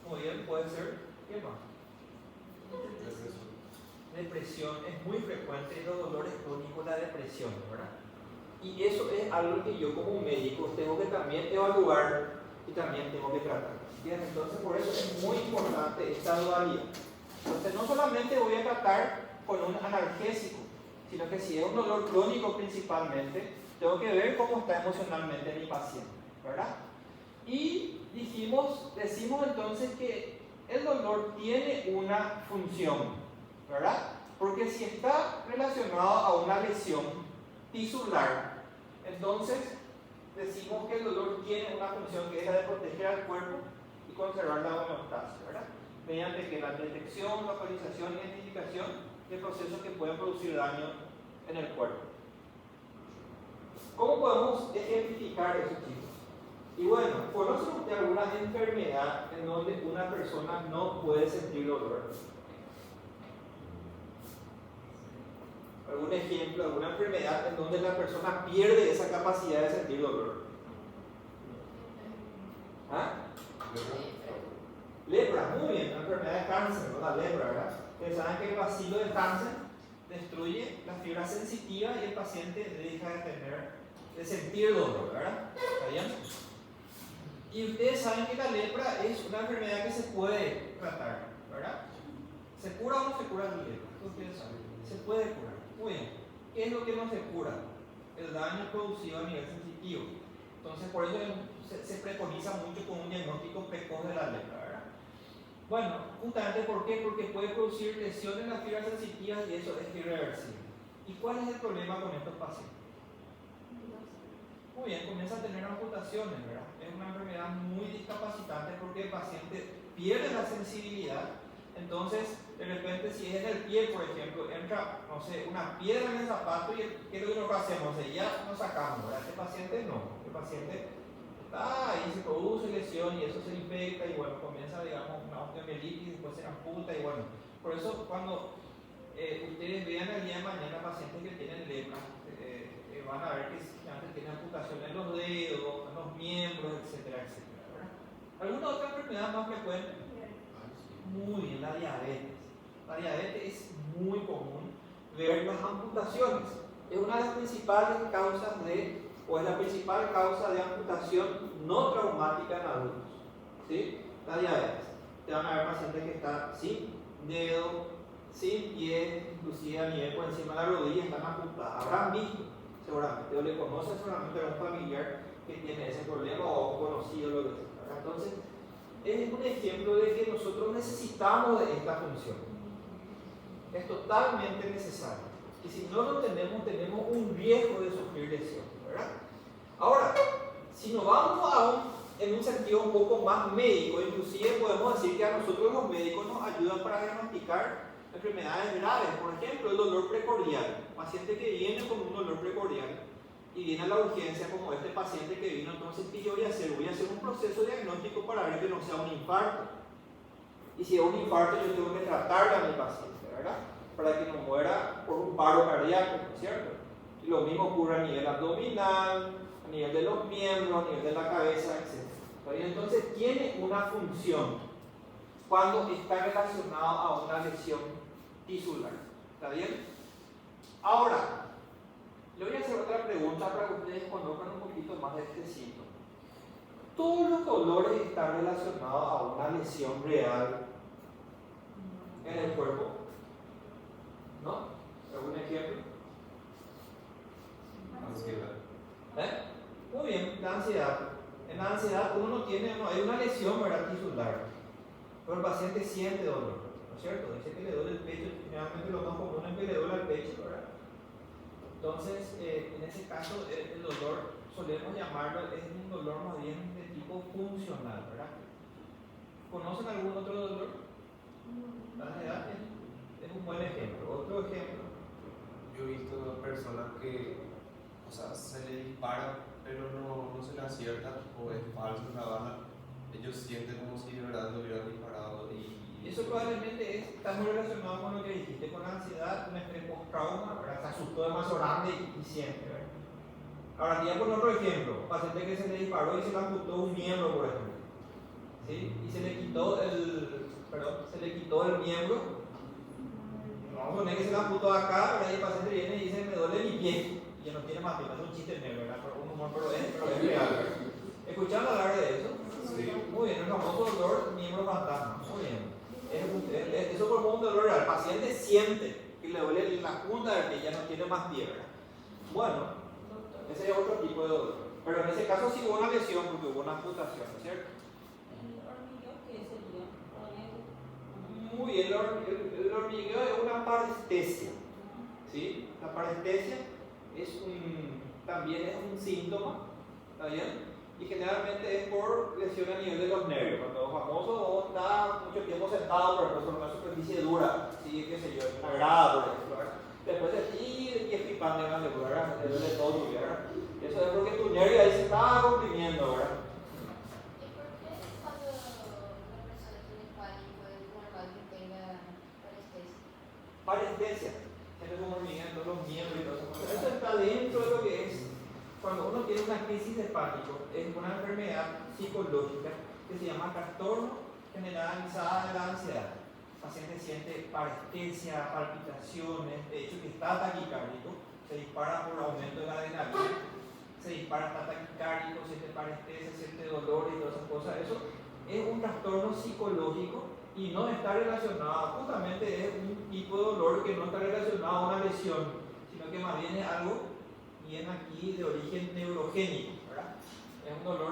muy bien, puede ser. ¿Qué más? Depresión, es muy frecuente los dolores crónicos, la depresión, ¿verdad? Y eso es algo que yo como médico tengo que también evaluar y también tengo que tratar. Bien, entonces por eso es muy importante esta dualidad. Entonces no solamente voy a tratar con un analgésico, sino que si es un dolor crónico principalmente, tengo que ver cómo está emocionalmente mi paciente, ¿verdad? Y decimos entonces que el dolor tiene una función, ¿verdad? Porque si está relacionado a una lesión tisular, entonces decimos que el dolor tiene una función que es la de proteger al cuerpo y conservar la homeostasis, ¿verdad? Mediante que la detección, localización e identificación de procesos que pueden producir daño en el cuerpo. ¿Cómo podemos ejemplificar eso, chicos? Y bueno, ¿conoce usted alguna enfermedad en donde una persona no puede sentir dolor? ¿Algún ejemplo, alguna enfermedad en donde la persona pierde esa capacidad de sentir dolor? ¿Ah? Lepra, muy bien, la enfermedad de cáncer, ¿no? La lepra, ¿verdad? Ustedes saben que el bacilo de cáncer destruye la fibra sensitiva y el paciente deja de sentir dolor, ¿verdad? ¿Está bien? Y ustedes saben que la lepra es una enfermedad que se puede tratar, ¿verdad? ¿Se cura o no se cura la lepra? Ustedes saben, se puede curar. Muy bien. ¿Qué es lo que no se cura? El daño producido a nivel sensitivo. Entonces, por eso se preconiza mucho con un diagnóstico precoz de la lepra, ¿verdad? Bueno, justamente ¿por qué? Porque puede producir lesiones en las fibras sensitivas y eso es irreversible. ¿Y cuál es el problema con estos pacientes? Muy bien, comienza a tener amputaciones, ¿verdad? Es una enfermedad muy discapacitante porque el paciente pierde la sensibilidad. Entonces, de repente, si es en el pie, por ejemplo, entra, no sé, una piedra en el zapato y ¿qué es lo que hacemos? Ya lo sacamos, ¿verdad? Este paciente no. El paciente está ahí, se produce lesión y eso se infecta y bueno, comienza, digamos, una osteomielitis, después se amputa y bueno. Por eso, cuando ustedes vean el día de mañana pacientes que tienen lepra, van a ver que antes tienen amputación en los dedos, en los miembros, etcétera, etcétera, ¿verdad? ¿Alguna otra enfermedad más frecuente? Muy bien, la diabetes. La diabetes es muy común ver las amputaciones. Es una de las principales causas o es la principal causa de amputación no traumática en adultos. ¿Sí? La diabetes. Te van a ver pacientes que están sin dedo, sin pie, inclusive a nivel por encima de la rodilla, están apuntadas. Habrán visto seguramente, o le conocen seguramente a un familiar que tiene ese problema o un conocido, lo que sea. Entonces, es un ejemplo de que nosotros necesitamos de esta función. Es totalmente necesario. Y si no lo tenemos, tenemos un riesgo de sufrir lesión, ¿verdad? Ahora, si nos vamos en un sentido un poco más médico, inclusive podemos decir que a nosotros los médicos nos ayudan para diagnosticar enfermedades graves. Por ejemplo, el dolor precordial. Un paciente que viene con un dolor precordial y viene a la urgencia como este paciente que vino, entonces, ¿qué yo voy a hacer? Voy a hacer un proceso diagnóstico para ver que no sea un infarto. Y si es un infarto, yo tengo que tratar a mi paciente, ¿verdad? Para que no muera por un paro cardíaco, ¿no es cierto? Y lo mismo ocurre a nivel abdominal, a nivel de los miembros, a nivel de la cabeza, etc. Entonces, tiene una función cuando está relacionado a una lesión tisular. ¿Está bien? Ahora, le voy a hacer otra pregunta para que ustedes conozcan un poquito más de este síntoma. ¿Todos los dolores están relacionados a una lesión real en el cuerpo? ¿No? ¿Algún ejemplo? Ansiedad. Muy bien, la ansiedad. En la ansiedad uno hay una lesión, ¿verdad? Tisular, pero el paciente siente dolor, ¿no es cierto? Dice que le duele el pecho, generalmente lo más común es que le duele el pecho, ¿verdad? Entonces, en ese caso, el dolor solemos llamarlo, es un dolor más bien de tipo funcional, ¿verdad? ¿Conocen algún otro dolor? La ansiedad es un buen ejemplo. Otro ejemplo. Yo he visto personas que, o sea, se le dispara, pero no se le acierta, o es falso la bala. Ellos sienten como si de verdad lo hubieran disparado. Y eso probablemente está muy relacionado con lo que dijiste, con la ansiedad, un estrés post-trauma, ¿verdad? Se asustó demasiado grande y siente, ¿verdad? Ahora, te con otro ejemplo, un paciente que se le disparó y se le amputó un miembro, por ejemplo, ¿sí? Y se le quitó el miembro. Vamos a poner que se le amputó acá, ¿verdad? Y el paciente viene y dice, me duele mi pie, y ya no tiene más tiempo, es un chiste negro, ¿verdad? Un humor, pero es real, ¿verdad? ¿Escucharon hablar de eso? Sí. Muy bien, el famoso dolor miembro fantasma, muy bien. Eso como un dolor real. El paciente siente que le duele la punta del pie, ya no tiene más pie, ¿verdad? Bueno, ese es otro tipo de dolor. Pero en ese caso sí hubo una lesión porque hubo una amputación, ¿no es cierto? ¿El hormigueo qué sería? Muy bien, el hormigueo es una parestesia, ¿sí? La parestesia también es un síntoma, ¿está bien? Y generalmente es por lesión a nivel de los nervios. Cuando es famoso está mucho tiempo sentado, por ejemplo, sobre una superficie dura, ¿sí? Qué sé yo, una grada, por ejemplo, ¿verdad? Después de ir y explicando en la ¿verdad? Le duele todo, ¿verdad? Eso es porque tu nervio ahí se está comprimiendo, ¿verdad? ¿Y por qué cuando la persona tiene pánico es normal que tenga parestesia? Parestesia, siempre como movimiento, los miembros y todo eso. Eso está dentro de lo que es, cuando uno tiene una crisis de pánico, es una enfermedad psicológica que se llama trastorno generalizada de la ansiedad. El paciente siente parestesia, palpitaciones, de hecho que está taquicárdico, se dispara por aumento de la adrenalina, se dispara, está taquicárdico, siente parestesia, siente dolor y todas esas cosas. Eso es un trastorno psicológico y no está relacionado, justamente es un tipo de dolor que no está relacionado a una lesión, sino que más bien es algo bien aquí de origen neurogénico, ¿verdad? Es un dolor,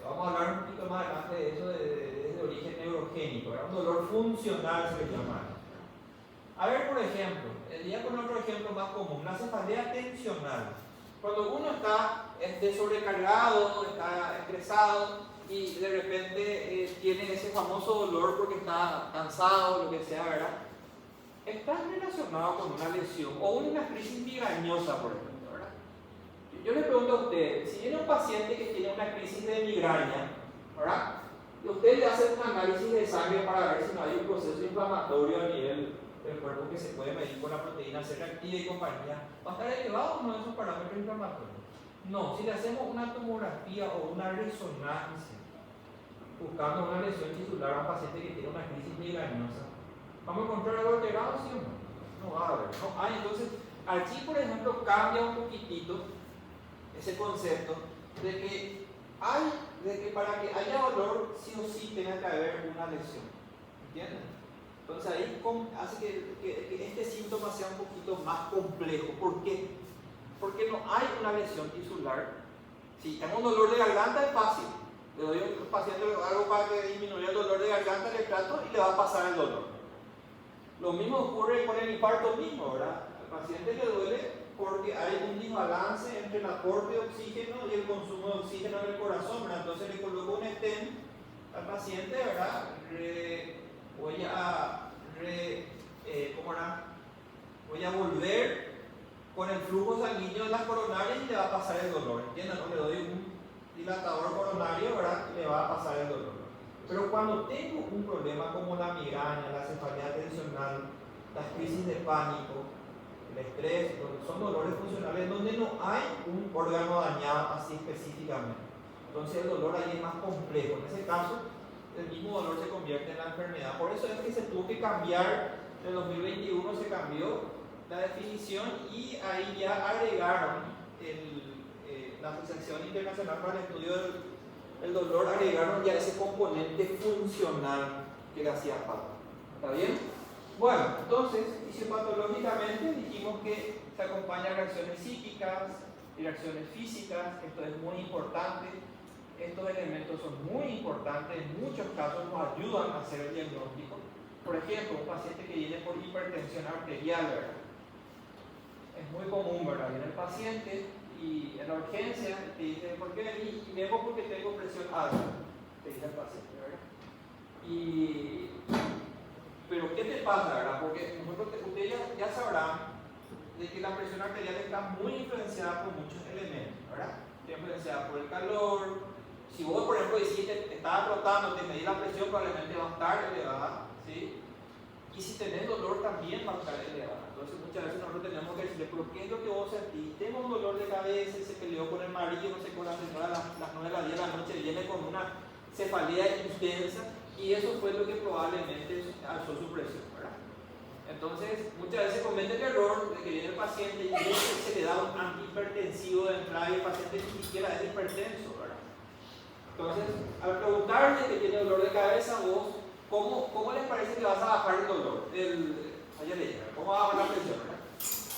vamos a hablar un poquito más adelante de eso, de origen neurogénico, ¿verdad? Un dolor funcional se le llama. A ver, por ejemplo, ya con otro ejemplo más común, la cefalea tensional. Cuando uno está sobrecargado, está estresado y de repente tiene ese famoso dolor porque está cansado, lo que sea, ¿verdad? Está relacionado con una lesión o una crisis migrañosa, por ejemplo, ¿verdad? Yo le pregunto a usted, si viene un paciente que tiene una crisis de migraña, ¿verdad? Y usted le hace un análisis de sangre para ver si no hay un proceso inflamatorio a nivel del cuerpo que se puede medir con la proteína C reactiva y compañía, ¿va a estar elevado o no esos parámetros inflamatorios? No, si le hacemos una tomografía o una resonancia buscando una lesión tisular a un paciente que tiene una crisis migrañosa, ¿vamos a encontrar algo alterado, sí o no? No va a haber, no hay. Entonces, allí, por ejemplo, cambia un poquitito ese concepto de que para que haya dolor, sí o sí tenga que haber una lesión. ¿Entienden? Entonces ahí hace que este síntoma sea un poquito más complejo. ¿Por qué? Porque no hay una lesión tisular. Si tengo un dolor de garganta es fácil. Le doy al paciente algo para que disminuya el dolor de garganta, le trato y le va a pasar el dolor. Lo mismo ocurre con el infarto mismo, ¿verdad? Al paciente le duele porque hay un desbalance entre el aporte de oxígeno y el consumo de oxígeno en el corazón, ¿verdad? Entonces le coloco un stent al paciente, ¿verdad? Voy a volver con el flujo sanguíneo de las coronarias y le va a pasar el dolor, ¿entienden? No le doy un dilatador coronario, ¿verdad? Y le va a pasar el dolor. Pero cuando tengo un problema como la migraña, la cefalea tensional, las crisis de pánico, el estrés, son dolores funcionales donde no hay un órgano dañado así específicamente. Entonces el dolor ahí es más complejo. En ese caso, el mismo dolor se convierte en la enfermedad. Por eso es que se tuvo que cambiar, en el 2021 se cambió la definición y ahí ya agregaron la Asociación Internacional para el Estudio del Dolor, agregaron ya ese componente funcional que le hacía falta. ¿Está bien? Bueno, entonces, fisiopatológicamente dijimos que se acompaña a reacciones psíquicas y reacciones físicas. Esto es muy importante. Estos elementos son muy importantes, en muchos casos nos ayudan a hacer el diagnóstico. Por ejemplo, un paciente que viene por hipertensión arterial, ¿verdad? Es muy común, ¿verdad? Viene el paciente y en la urgencia te dice, ¿por qué vení? Y vengo porque tengo presión alta, te dice el paciente, ¿verdad? Pero ¿qué te pasa, verdad? Porque ustedes ya sabrán de que la presión arterial está muy influenciada por muchos elementos, ¿verdad? Está influenciada por el calor. Si vos, por ejemplo, hiciste, estabas trotando, te medí la presión, probablemente va a estar elevada, ¿sí? Y si tenés dolor, también va a estar elevada. Entonces, muchas veces nosotros tenemos que decirle, ¿pero qué es lo que vos sentís? Tengo un dolor de cabeza, se peleó con el marido, no sé, con la señora a las 9 de la 10 de la noche, viene con una cefalea intensa, y eso fue lo que probablemente alzó su presión, ¿verdad? Entonces, muchas veces comete el error de que viene el paciente y se le da un antihipertensivo de entrada y el paciente ni siquiera es hipertenso, ¿verdad? Entonces, al preguntarle que tiene dolor de cabeza, vos, ¿cómo les parece que vas a bajar el dolor? ¿Cómo va a bajar la presión? ¿Verdad?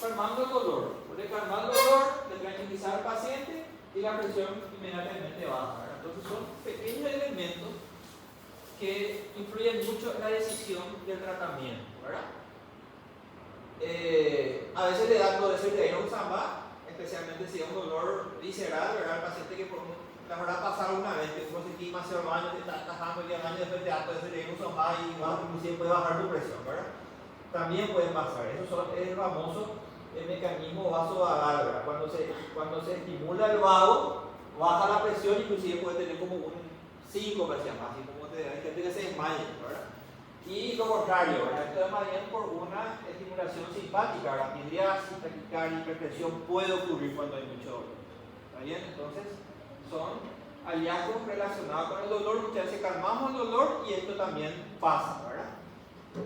Calmando el dolor. Calmando el dolor, de tranquilizar al paciente y la presión inmediatamente baja, ¿verdad? Entonces, son pequeños elementos que influyen mucho en la decisión del tratamiento, ¿verdad? A veces le da todo eso de Samba, especialmente si es un dolor visceral, ¿verdad? El paciente que por la verdad pasado una vez, que vos sentís más de baño, te estás tajando y el baño después te da todo ese de Samba y inclusive puede bajar tu presión, ¿verdad? También pueden pasar, eso es el famoso mecanismo vasovagal, ¿verdad? Cuando se estimula el vago, baja la presión, inclusive puede tener como un 5, que se llama, así como hay gente que se desmaya, ¿verdad? Y lo contrario, ¿verdad? Esto es más bien por una estimulación simpática, ¿verdad? Midriasis, taquicardia, hipertensión puede ocurrir cuando hay mucho dolor. ¿Está bien? Entonces, son hallazgos relacionados con el dolor. Muchas veces calmamos el dolor y esto también pasa, ¿verdad?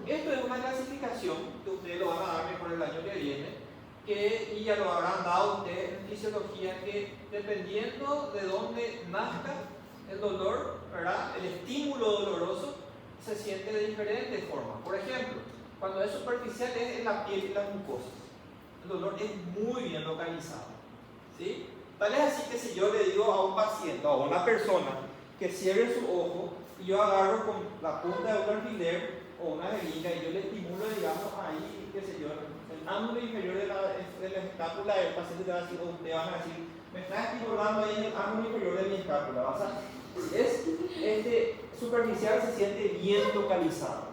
Esto es una clasificación que ustedes lo van a dar mejor el año que viene, y ya lo habrán dado ustedes en fisiología, que dependiendo de dónde nazca el dolor, ¿verdad? El estímulo doloroso se siente de diferentes formas. Por ejemplo, cuando es superficial es en la piel y las mucosas. El dolor es muy bien localizado, ¿sí? Tal es así que si yo le digo a un paciente o a una persona que cierre su ojo y yo agarro con la punta de un alfiler o una jeringa y yo le estimulo, digamos, ahí, qué sé yo, el ángulo inferior de la escápula, el paciente te va a decir, o te van a decir, me está estimulando ahí el ángulo inferior de mi escápula. Si es superficial, se siente bien localizado.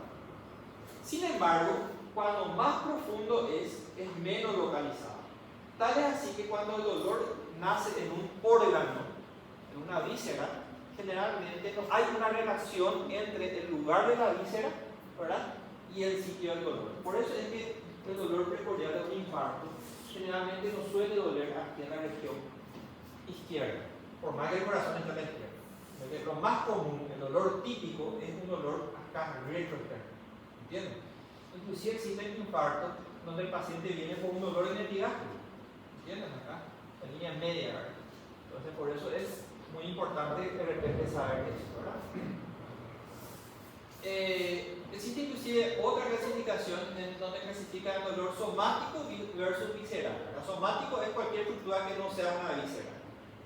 Sin embargo, cuando más profundo es menos localizado. Tal es así que cuando el dolor nace en un órgano, en una víscera, generalmente no hay una relación entre el lugar de la víscera, ¿verdad?, y el sitio del dolor. Por eso es que el dolor precordial de un infarto generalmente no suele doler aquí en la región izquierda, por más que el corazón esté a la izquierda. Lo más común, el dolor típico, es un dolor acá, retroexterno. ¿Entienden? Inclusive existen infartos donde el paciente viene con un dolor en el epigastrio. ¿Entienden? Acá, en línea media, ¿verdad? Entonces, por eso es muy importante de repente saber eso, ¿verdad? existe inclusive otra clasificación en donde clasifica el dolor somático versus visceral. ¿Verdad? Somático es cualquier estructura que no sea una víscera.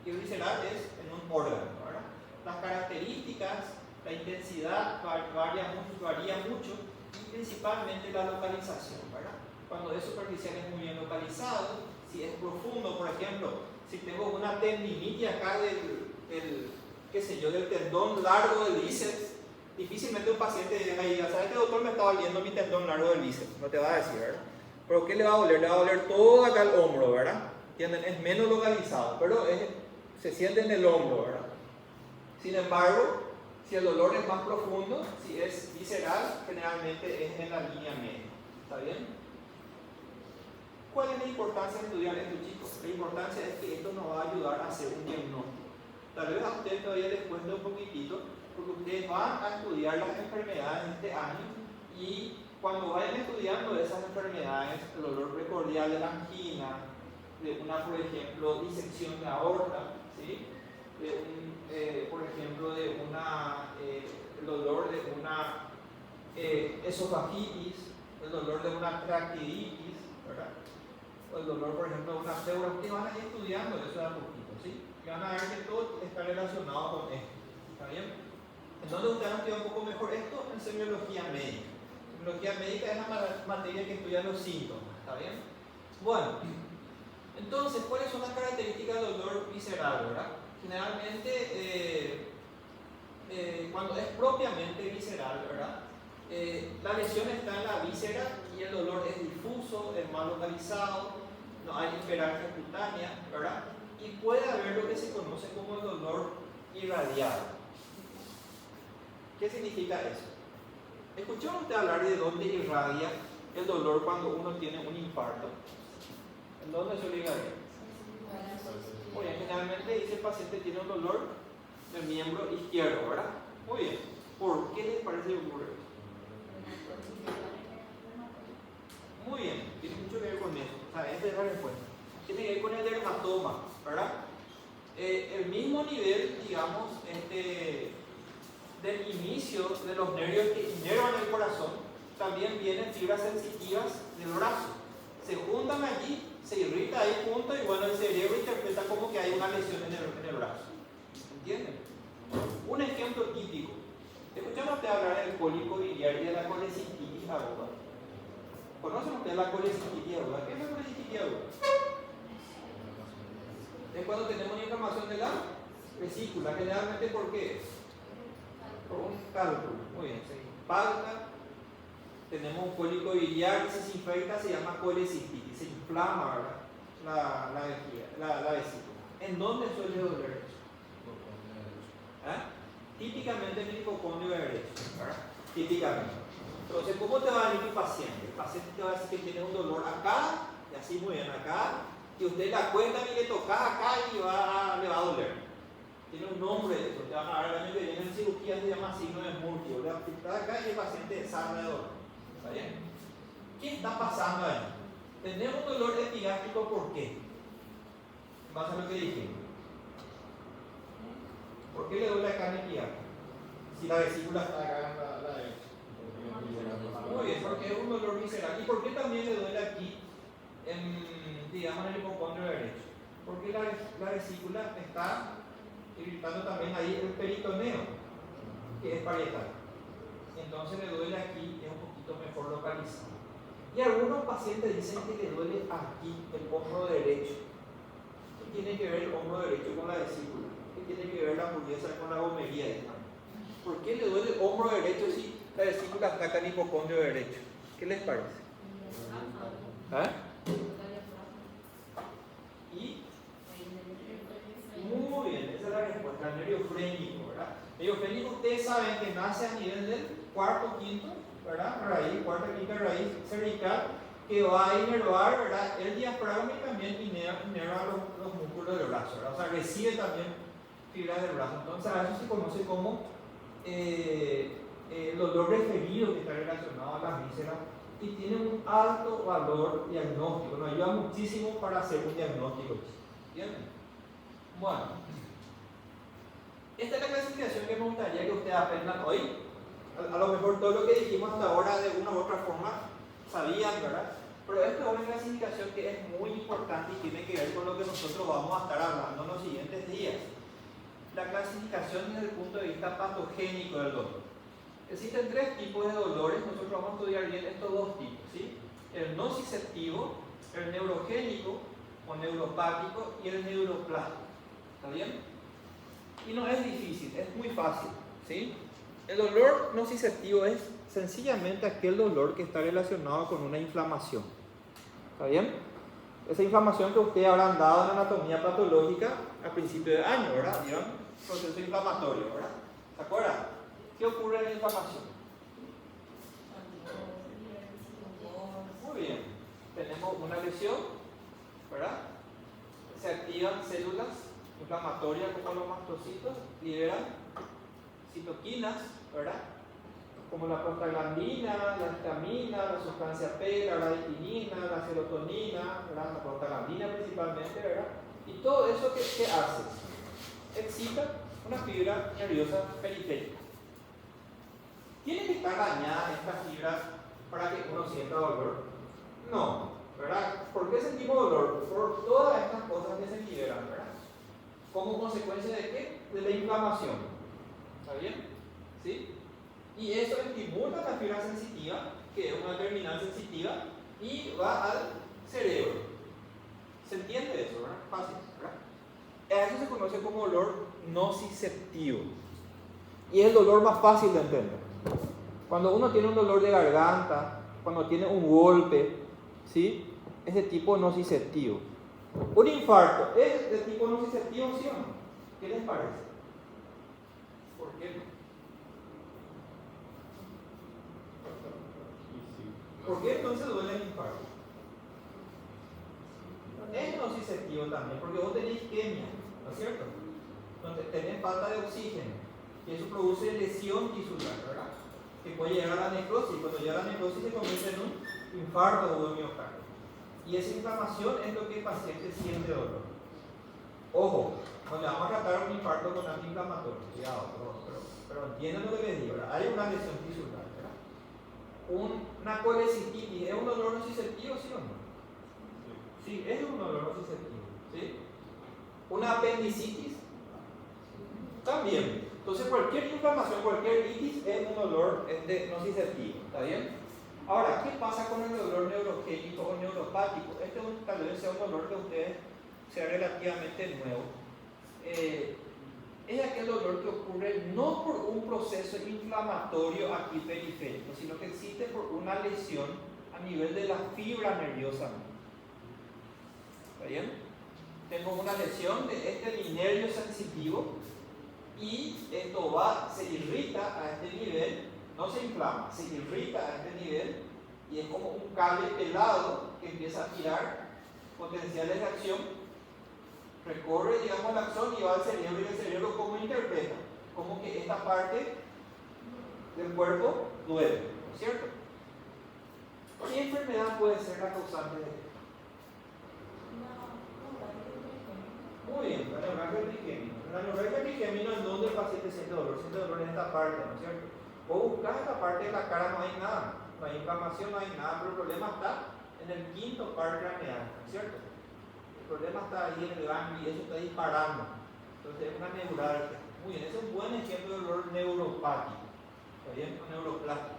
Y el visceral es en un órgano. ¿Verdad? Las características, la intensidad varía mucho y principalmente la localización. ¿Verdad? Cuando es superficial es muy bien localizado. Si es profundo, por ejemplo, si tengo una tendinitis acá del tendón largo del bíceps, difícilmente un paciente llega y diga, ¿sabes qué, doctor? Me está doliendo mi tendón largo del bíceps. No te va a decir, ¿verdad? Pero ¿qué le va a doler? Le va a doler todo acá el hombro, ¿verdad? ¿Entienden? Es menos localizado, pero se siente en el hombro, ¿verdad? Sin embargo, si el dolor es más profundo, si es visceral, generalmente es en la línea media. ¿Está bien? ¿Cuál es la importancia de estudiar esto, chicos? La importancia es que esto nos va a ayudar a hacer un diagnóstico. Tal vez a ustedes todavía les cueste un poquitito, porque ustedes van a estudiar las enfermedades este año y cuando vayan estudiando esas enfermedades, el dolor precordial de la angina, de una, por ejemplo, disección de aorta, ¿sí? Por ejemplo, el dolor de una esofagitis, el dolor de una tractiditis, ¿verdad? O el dolor, por ejemplo, de una pleura. Ustedes van a ir estudiando eso de a poquito, ¿sí? Y van a ver que todo está relacionado con esto. ¿Está bien? ¿En dónde ustedes han estudiado un poco mejor esto? En semiología médica. Semiología médica es la materia que estudia los síntomas. ¿Está bien? Bueno, entonces, ¿cuáles son las características del dolor visceral, verdad? Generalmente, cuando es propiamente visceral, ¿verdad? La lesión está en la víscera y el dolor es difuso, es mal localizado, no hay esperancia cutánea, ¿verdad? Y puede haber lo que se conoce como el dolor irradiado. ¿Qué significa eso? ¿Escucharon ustedes hablar de dónde irradia el dolor cuando uno tiene un infarto? ¿En dónde suele irradiar? Muy bien, generalmente dice el paciente tiene un dolor del miembro izquierdo, ¿verdad? Muy bien. ¿Por qué les parece que ocurre eso? Muy bien, tiene mucho que ver con eso. O sea, esa es la respuesta. Tiene que ver con el dermatoma, ¿verdad? El mismo nivel, digamos, del inicio de los nervios que inervan el corazón, también vienen fibras sensitivas del brazo. Se juntan allí, se irrita ahí junto y bueno, el cerebro interpreta como que hay una lesión en el brazo. ¿Entienden? Un ejemplo típico. ¿Escucharon ustedes hablar del cólico biliar y de la colecistitis aguda? ¿Conocen ustedes la colecistitis aguda? ¿Qué es la colecistitis aguda? Es cuando tenemos una inflamación de la vesícula. Generalmente, ¿por qué? Por un cálculo. Muy bien, se impacta. Tenemos un cólico biliar que se infecta, se llama colecistitis. Se inflama, ¿verdad? La vesícula. ¿En dónde suele doler eso? Típicamente en el hipocondrio derecho, ¿verdad? Típicamente. Entonces, ¿cómo te va a venir tu paciente? El paciente te va a decir que tiene un dolor acá, y así muy bien acá, que usted le acuesta y le toca acá y le va a doler. Tiene un nombre de eso, te van a ver el año que viene en cirugía, se llama signo de Murphy. Le aplica acá y el paciente sana de dolor. ¿Está bien? ¿Qué está pasando ahí? Tenemos un dolor epigástrico, ¿por qué? En base a lo que dijimos. ¿Por qué le duele acá en el epigástrico? Si la vesícula está acá en la derecha. Muy bien, porque es un dolor visceral. ¿Y por qué también le duele aquí, digamos, en el hipocondrio derecho? Porque la vesícula está irritando también ahí el peritoneo, que es parietal. Entonces le duele aquí, es un poquito mejor localizado. Y algunos pacientes dicen que le duele aquí, el hombro derecho. ¿Qué tiene que ver el hombro derecho con la vesícula? ¿Qué tiene que ver la hamburguesa con la gomería? ¿Por qué le duele el hombro derecho si la vesícula ataca el hipocondrio derecho? ¿Qué les parece? Y muy bien, esa es la respuesta, el nervio frénico, ¿verdad? El nervio frénico, ustedes saben que nace a nivel del cuarto, quinto, ¿verdad? Raíz, cuarta, quinta raíz cervical, que va a inervar, ¿verdad? El diafragma y también inerva los músculos del brazo, ¿verdad? O sea, recibe también fibras del brazo. Entonces, a eso se conoce como el dolor referido, que está relacionado a las vísceras y tiene un alto valor diagnóstico. Nos ayuda muchísimo para hacer un diagnóstico. ¿Entienden? Bueno, esta es la clasificación que me gustaría que ustedes aprendan hoy. A lo mejor todo lo que dijimos hasta ahora de una u otra forma sabían, ¿verdad? Pero esto es una clasificación que es muy importante y tiene que ver con lo que nosotros vamos a estar hablando en los siguientes días. La clasificación desde el punto de vista patogénico del dolor. Existen 3 tipos de dolores, nosotros vamos a estudiar bien estos 2 tipos, ¿sí? El nociceptivo, el neurogénico o neuropático y el neuroplástico. ¿Está bien? Y no es difícil, es muy fácil, ¿sí? El dolor nociceptivo es sencillamente aquel dolor que está relacionado con una inflamación. ¿Está bien? Esa inflamación que ustedes habrán dado en anatomía patológica a principio de año, ¿verdad? ¿Vieron? Proceso inflamatorio, ¿verdad? ¿Se acuerdan? ¿Qué ocurre en la inflamación? Muy bien. Tenemos una lesión, ¿verdad? Se activan células inflamatorias como los mastocitos, liberan citoquinas, ¿verdad? Como la prostaglandina, la histamina, la sustancia P, la bradipinina, la serotonina, ¿verdad? La prostaglandina principalmente, ¿verdad? Y todo eso, ¿qué hace? Excita una fibra nerviosa periférica. ¿Tienen que estar dañadas estas fibras para que uno sienta dolor? No, ¿verdad? ¿Por qué sentimos dolor? Por todas estas cosas que se liberan, ¿verdad? ¿Como consecuencia de qué? De la inflamación. ¿Está bien? ¿Sí? Y eso estimula la fibra sensitiva, que es una terminal sensitiva, y va al cerebro. ¿Se entiende eso, verdad? Fácil, ¿verdad? Eso se conoce como dolor nociceptivo. Y es el dolor más fácil de entender. Cuando uno tiene un dolor de garganta, cuando tiene un golpe, ¿sí? Es de tipo nociceptivo. Un infarto, ¿es de tipo nociceptivo, sí o no? ¿Qué les parece? ¿Por qué no? ¿Por qué entonces duele el infarto? Es nociceptivo también, porque vos tenés isquemia, ¿no es cierto? Entonces tenés falta de oxígeno, y eso produce lesión tisular, ¿verdad? Que puede llegar a la necrosis, y cuando llega a la necrosis se convierte en un infarto o un miocardio. Y esa inflamación es lo que el paciente siente dolor. Ojo, no le vamos a tratar un infarto con antiinflamatorio, cuidado, pero entienden lo que les digo, ¿verdad? Hay una lesión tisular, ¿verdad? Una colecistitis, ¿es un dolor nociceptivo, sí o no? Sí, es un dolor nociceptivo, ¿sí? Una apendicitis, también. Entonces cualquier inflamación, cualquier itis es un dolor nociceptivo, ¿está bien? Ahora, ¿qué pasa con el dolor neurogénico o neuropático? Este tal vez sea un dolor que a ustedes sea relativamente nuevo. Es aquel dolor que ocurre no por un proceso inflamatorio aquí periférico, sino que existe por una lesión a nivel de la fibra nerviosa. ¿Está bien? Tengo una lesión de este nervio sensitivo y esto se irrita a este nivel, no se inflama, se irrita a este nivel y es como un cable pelado que empieza a tirar potenciales de acción, recorre, digamos, la acción y va al cerebro, y el cerebro ¿cómo interpreta? Como que esta parte del cuerpo duele, ¿no es cierto? ¿Qué enfermedad puede ser la causante de esto? Muy bien, la neuralgia trigémina. La neuralgia trigémina es donde el paciente siente dolor en esta parte, ¿no es cierto? O buscas esta parte de la cara, no hay nada, no hay inflamación, no hay nada, pero el problema está en el quinto par craneal, ¿no es cierto? El problema está ahí en el ganglio y eso está disparando. Entonces es una neuralgia. Muy bien, ese es un buen ejemplo de dolor neuropático. ¿Está bien? O neuroplástico.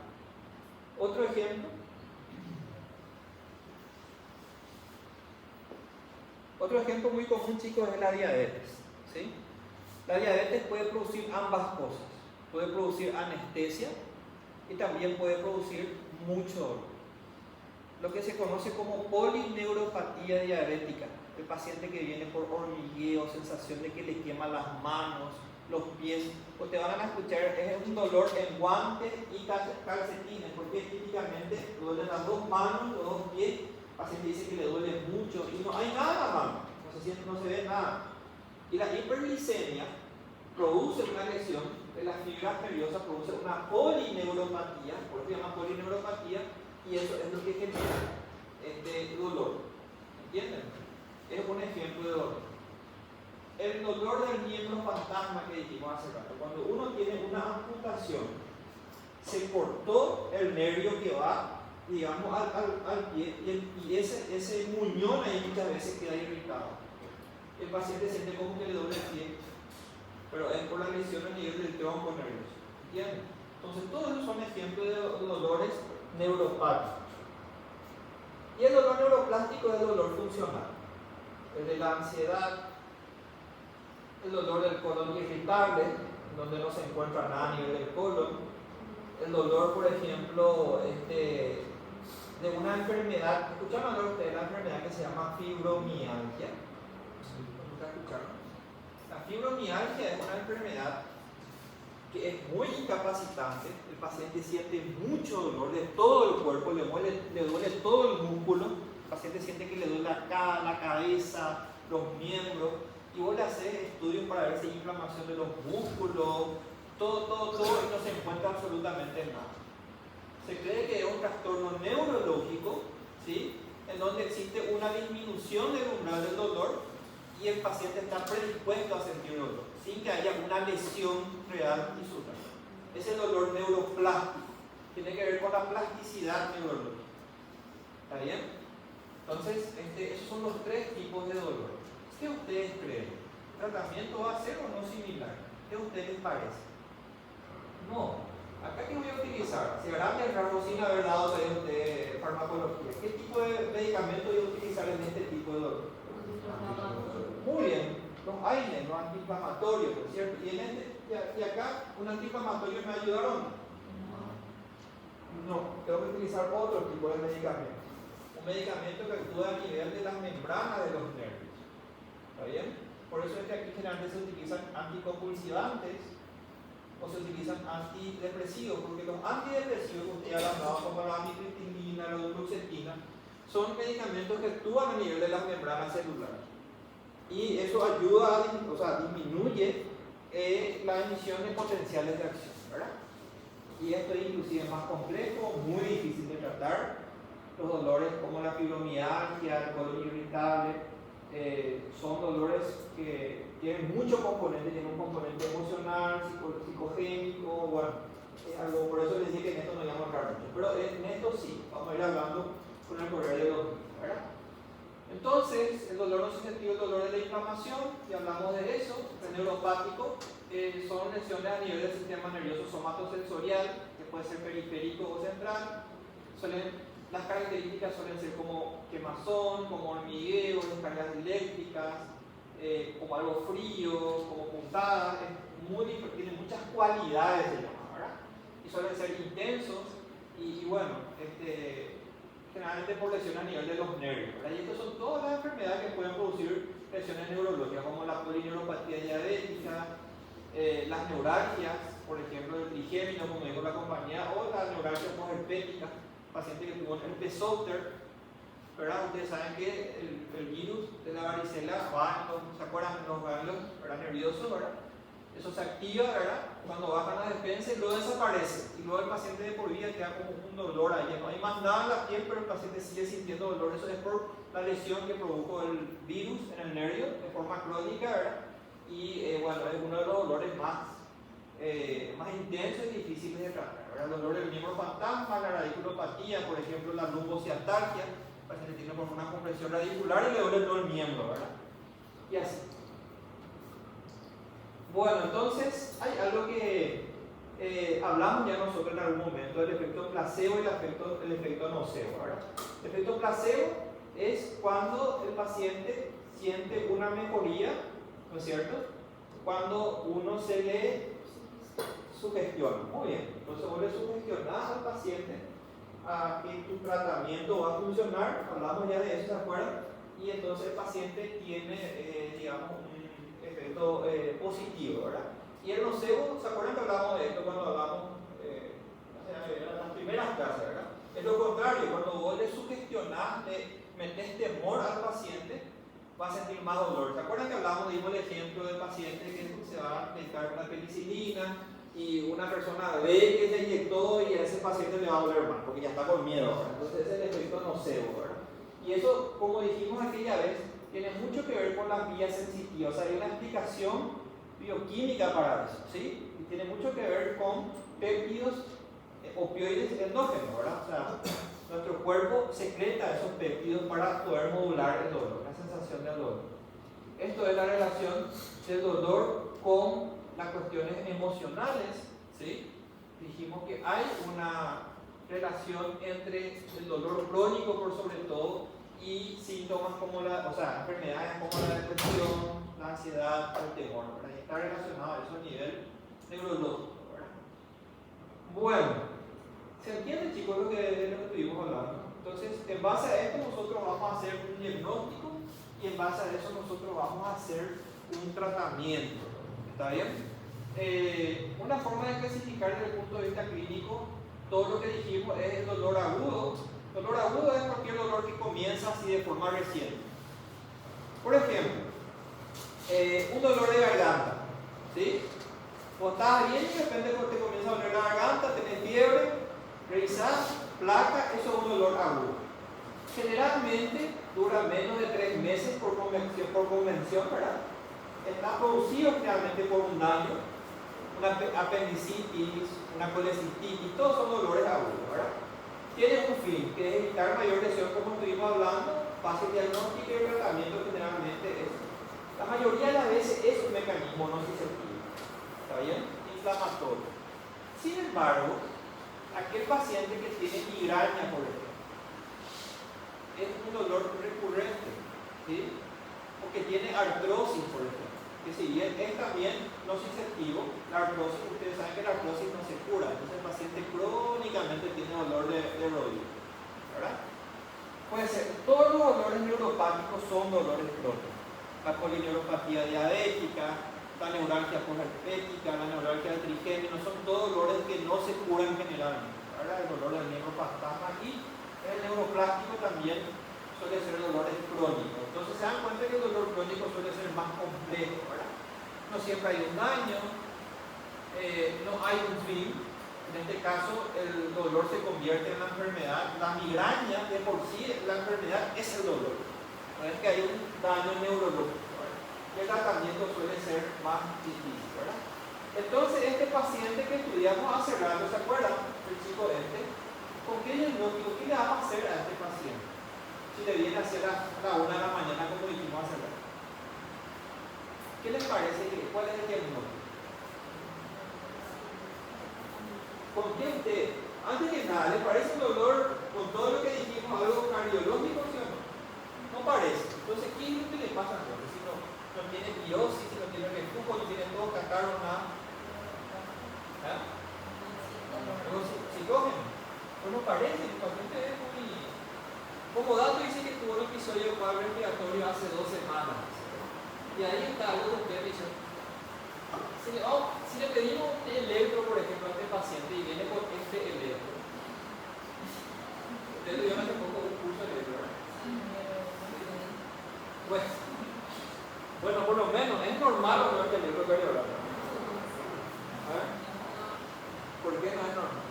Otro ejemplo. Otro ejemplo muy común, chicos, es la diabetes. ¿Sí? La diabetes puede producir ambas cosas. Puede producir anestesia y también puede producir mucho dolor. Lo que se conoce como polineuropatía diabética. El paciente que viene por hormigueo, sensación de que le queman las manos, los pies. Pues te van a escuchar, es un dolor en guantes y calcetines, porque típicamente duelen las dos manos, los dos pies. El paciente dice que le duele mucho y no hay nada en la mano, no se ve nada. Y la hiperglicemia produce una lesión de las fibras nerviosas, produce una polineuropatía, por eso se llama polineuropatía, y eso es lo que genera este dolor. ¿Entienden? Es un ejemplo de dolor. El dolor del miembro fantasma que dijimos hace rato, cuando uno tiene una amputación, se cortó el nervio que va, digamos, al pie y ese muñón ahí muchas veces queda irritado. El paciente siente como que le duele el pie, pero es por la lesión a nivel del tronco nervioso. ¿Entienden? Entonces, todos esos son ejemplos de dolores neuropáticos. Y el dolor neuroplástico es el dolor funcional, el de la ansiedad, el dolor del colon irritable, donde no se encuentra nada a nivel del colon, el dolor, por ejemplo, de una enfermedad. ¿Escucharon hablar ustedes de la enfermedad que se llama fibromialgia? ¿Nunca escucharon? La fibromialgia es una enfermedad que es muy incapacitante. El paciente siente mucho dolor de todo el cuerpo, le duele todo el músculo. El paciente siente que le duele la cabeza, los miembros. Y vos le haces estudios para ver si hay inflamación de los músculos, todo, y no se encuentra absolutamente nada. Se cree que es un trastorno neurológico, ¿sí?, en donde existe una disminución del umbral del dolor y el paciente está predispuesto a sentir dolor, sin que haya una lesión real y sutil. Es el dolor neuroplástico, tiene que ver con la plasticidad neurológica. ¿Está bien? Entonces, esos son los tres tipos de dolor. ¿Qué ustedes creen? ¿El tratamiento va a ser o no similar? ¿Qué a ustedes les parece? No. ¿Acá qué voy a utilizar? Si ahora me rasgo sin haber dado de farmacología, ¿qué tipo de medicamento voy a utilizar en este tipo de dolor? Muy bien, los AINES, los antiinflamatorios, ¿cierto? Y acá, ¿un antiinflamatorio me ayudaron? No, tengo que utilizar otro tipo de medicamento. Un medicamento que actúa a nivel de las membranas de los nervios. ¿Está bien? Por eso es que aquí generalmente se utilizan anticonvulsivantes o se utilizan antidepresivos, porque los antidepresivos, como ya hablamos, como la amitriptilina, la duloxetina, son medicamentos que actúan a nivel de las membranas celulares. Y eso ayuda, disminuye la emisión de potenciales de acción, ¿verdad? Y esto es inclusive más complejo, muy difícil de tratar. Los dolores como la fibromialgia, el colon irritable, son dolores que tienen muchos componentes, tienen un componente emocional, psicogénico, bueno, algo, por eso les dije que en esto no íbamos a hablar mucho, pero en esto sí, vamos a ir hablando con el correr de los días, ¿verdad? Entonces, el dolor nociceptivo, el dolor de la inflamación, ya hablamos de eso, el neuropático, son lesiones a nivel del sistema nervioso somatosensorial, que puede ser periférico o central. Las características suelen ser como quemazón, como hormigueo, descargas eléctricas, como algo frío, como puntadas, tienen muchas cualidades, se llama, ¿verdad? Y suelen ser intensos y bueno, generalmente por lesiones a nivel de los nervios, ¿verdad? Y estas son todas las enfermedades que pueden producir lesiones neurológicas, como la polineuropatía diabética, las neuralgias, por ejemplo, el trigémino, como dijo la compañía, o la neuralgia posherpética, paciente que tuvo herpes zóster, ¿verdad? Ustedes saben que el virus de la varicela va, ¿se acuerdan? Los ganglios, ¿verdad?, nerviosos, ¿verdad? Eso se activa, ¿verdad?, cuando bajan las defensas y luego desaparece. Y luego el paciente de por vida queda como un dolor ahí. No hay más nada en la piel, pero el paciente sigue sintiendo dolor. Eso es por la lesión que produjo el virus en el nervio de forma crónica, ¿verdad? Y bueno, es uno de los dolores más intensos y difíciles de tratar, ¿verdad? El dolor del miembro fantasma, la radiculopatía, por ejemplo, la lumbociatalgia. El paciente tiene como una compresión radicular y le duele todo el miembro, ¿verdad? Y así. Bueno, entonces hay algo que hablamos ya nosotros en algún momento, del efecto placebo y el efecto nocebo, ¿verdad? El efecto placebo es cuando el paciente siente una mejoría, ¿no es cierto?, cuando uno se le sugestiona. Muy bien, entonces vos le sugestionás al paciente a que tu tratamiento va a funcionar, hablamos ya de eso, ¿se acuerdan? Y entonces el paciente tiene, digamos, un efecto positivo, ¿verdad? Y el nocebo, ¿se acuerdan que hablamos de esto cuando hablamos en las primeras clases, ¿verdad? Es lo contrario, cuando vos le sugestionás, le metes temor al paciente, va a sentir más dolor. ¿Se acuerdan que hablamos, dimos el ejemplo del paciente que se va a inyectar una penicilina y una persona ve que se inyectó y a ese paciente le va a doler más porque ya está con miedo, ¿verdad? Entonces es el efecto nocebo, ¿verdad? Y eso, como dijimos aquella vez, tiene mucho que ver con las vías sensitivas. O sea, hay una explicación bioquímica para eso, ¿sí? Y tiene mucho que ver con péptidos opioides endógenos, ¿verdad? O sea, nuestro cuerpo secreta esos péptidos para poder modular el dolor, la sensación del dolor. Esto es la relación del dolor con las cuestiones emocionales, ¿sí? Dijimos que hay una relación entre el dolor crónico por sobre todo y síntomas como enfermedades como la depresión, la ansiedad, el temor, ¿verdad? Y está relacionado a eso a nivel neurológico, ¿verdad? Bueno, ¿se entiende, chicos, lo que estuvimos hablando? Entonces, en base a esto nosotros vamos a hacer un diagnóstico y en base a eso nosotros vamos a hacer un tratamiento, ¿está bien? Una forma de clasificar desde el punto de vista clínico todo lo que dijimos es el dolor agudo. El dolor agudo es cualquier dolor que comienza así de forma reciente. Por ejemplo, un dolor de garganta, ¿sí? Cuando estás bien y de repente cuando te comienza a doler la garganta, tenés fiebre, revisás, placa, eso es un dolor agudo. Generalmente dura menos de 3 meses por convención, ¿verdad? Está producido generalmente por un daño, una apendicitis, una colecistitis, todos son dolores agudos, ¿verdad? Tiene un fin, que es evitar mayor lesión, como estuvimos hablando, fácil diagnóstico y el tratamiento generalmente es, la mayoría de las veces es un mecanismo nociceptivo, ¿está bien? Inflamatorio. Sin embargo, aquel paciente que tiene migraña, por ejemplo, es un dolor recurrente, ¿sí? O que tiene artrosis, por ejemplo, que si bien es también nociceptivo, la artrosis, ustedes saben que la artrosis no se cura, entonces el paciente crónicamente tiene dolor de rodilla, ¿verdad? Puede ser, todos los dolores neuropáticos son dolores crónicos. La polineuropatía diabética, la neuralgia posherpética, la neuralgia del trigémino, son todos dolores que no se curan generalmente, ¿verdad? El dolor del neuroplasma y el neuroplástico también suele ser dolores crónicos. Entonces se dan cuenta que el dolor crónico suele ser más complejo, ¿verdad? No siempre hay un daño, no hay un fin. En este caso el dolor se convierte en la enfermedad. La migraña de por sí, la enfermedad es el dolor. No es que hay un daño neurológico, ¿verdad? Y el tratamiento suele ser más difícil, ¿verdad? Entonces este paciente que estudiamos hace rato, ¿se acuerdan? El chico ¿con qué diagnóstico? ¿Qué le vamos a hacer a este paciente? Si le viene a hacer a la 1 de la mañana como dijimos hace rato. ¿Qué les parece? ¿Cuál es el diagnóstico? ¿Con qué usted? Antes que nada, ¿le parece un dolor con todo lo que dijimos, algo cardiológico, sí o no? No parece. Entonces, ¿qué es lo que le pasa a nosotros? Si no tiene pirosis, si no tiene reflujo, no tiene todo catarro, nada. ¿Ah? ¿Algo psicógeno? Pues no parece, el paciente es muy... Como dato dice que tuvo un episodio de paro respiratorio hace 2 semanas. Y ahí está algo que usted dice. Si le pedimos electro, por ejemplo, a este paciente y viene con este electro. Ustedes tuvieron hace poco un curso de electro, ¿verdad? Bueno, por lo menos, ¿es normal o no este electrocardiograma? ¿Ah? ¿Por qué no es normal?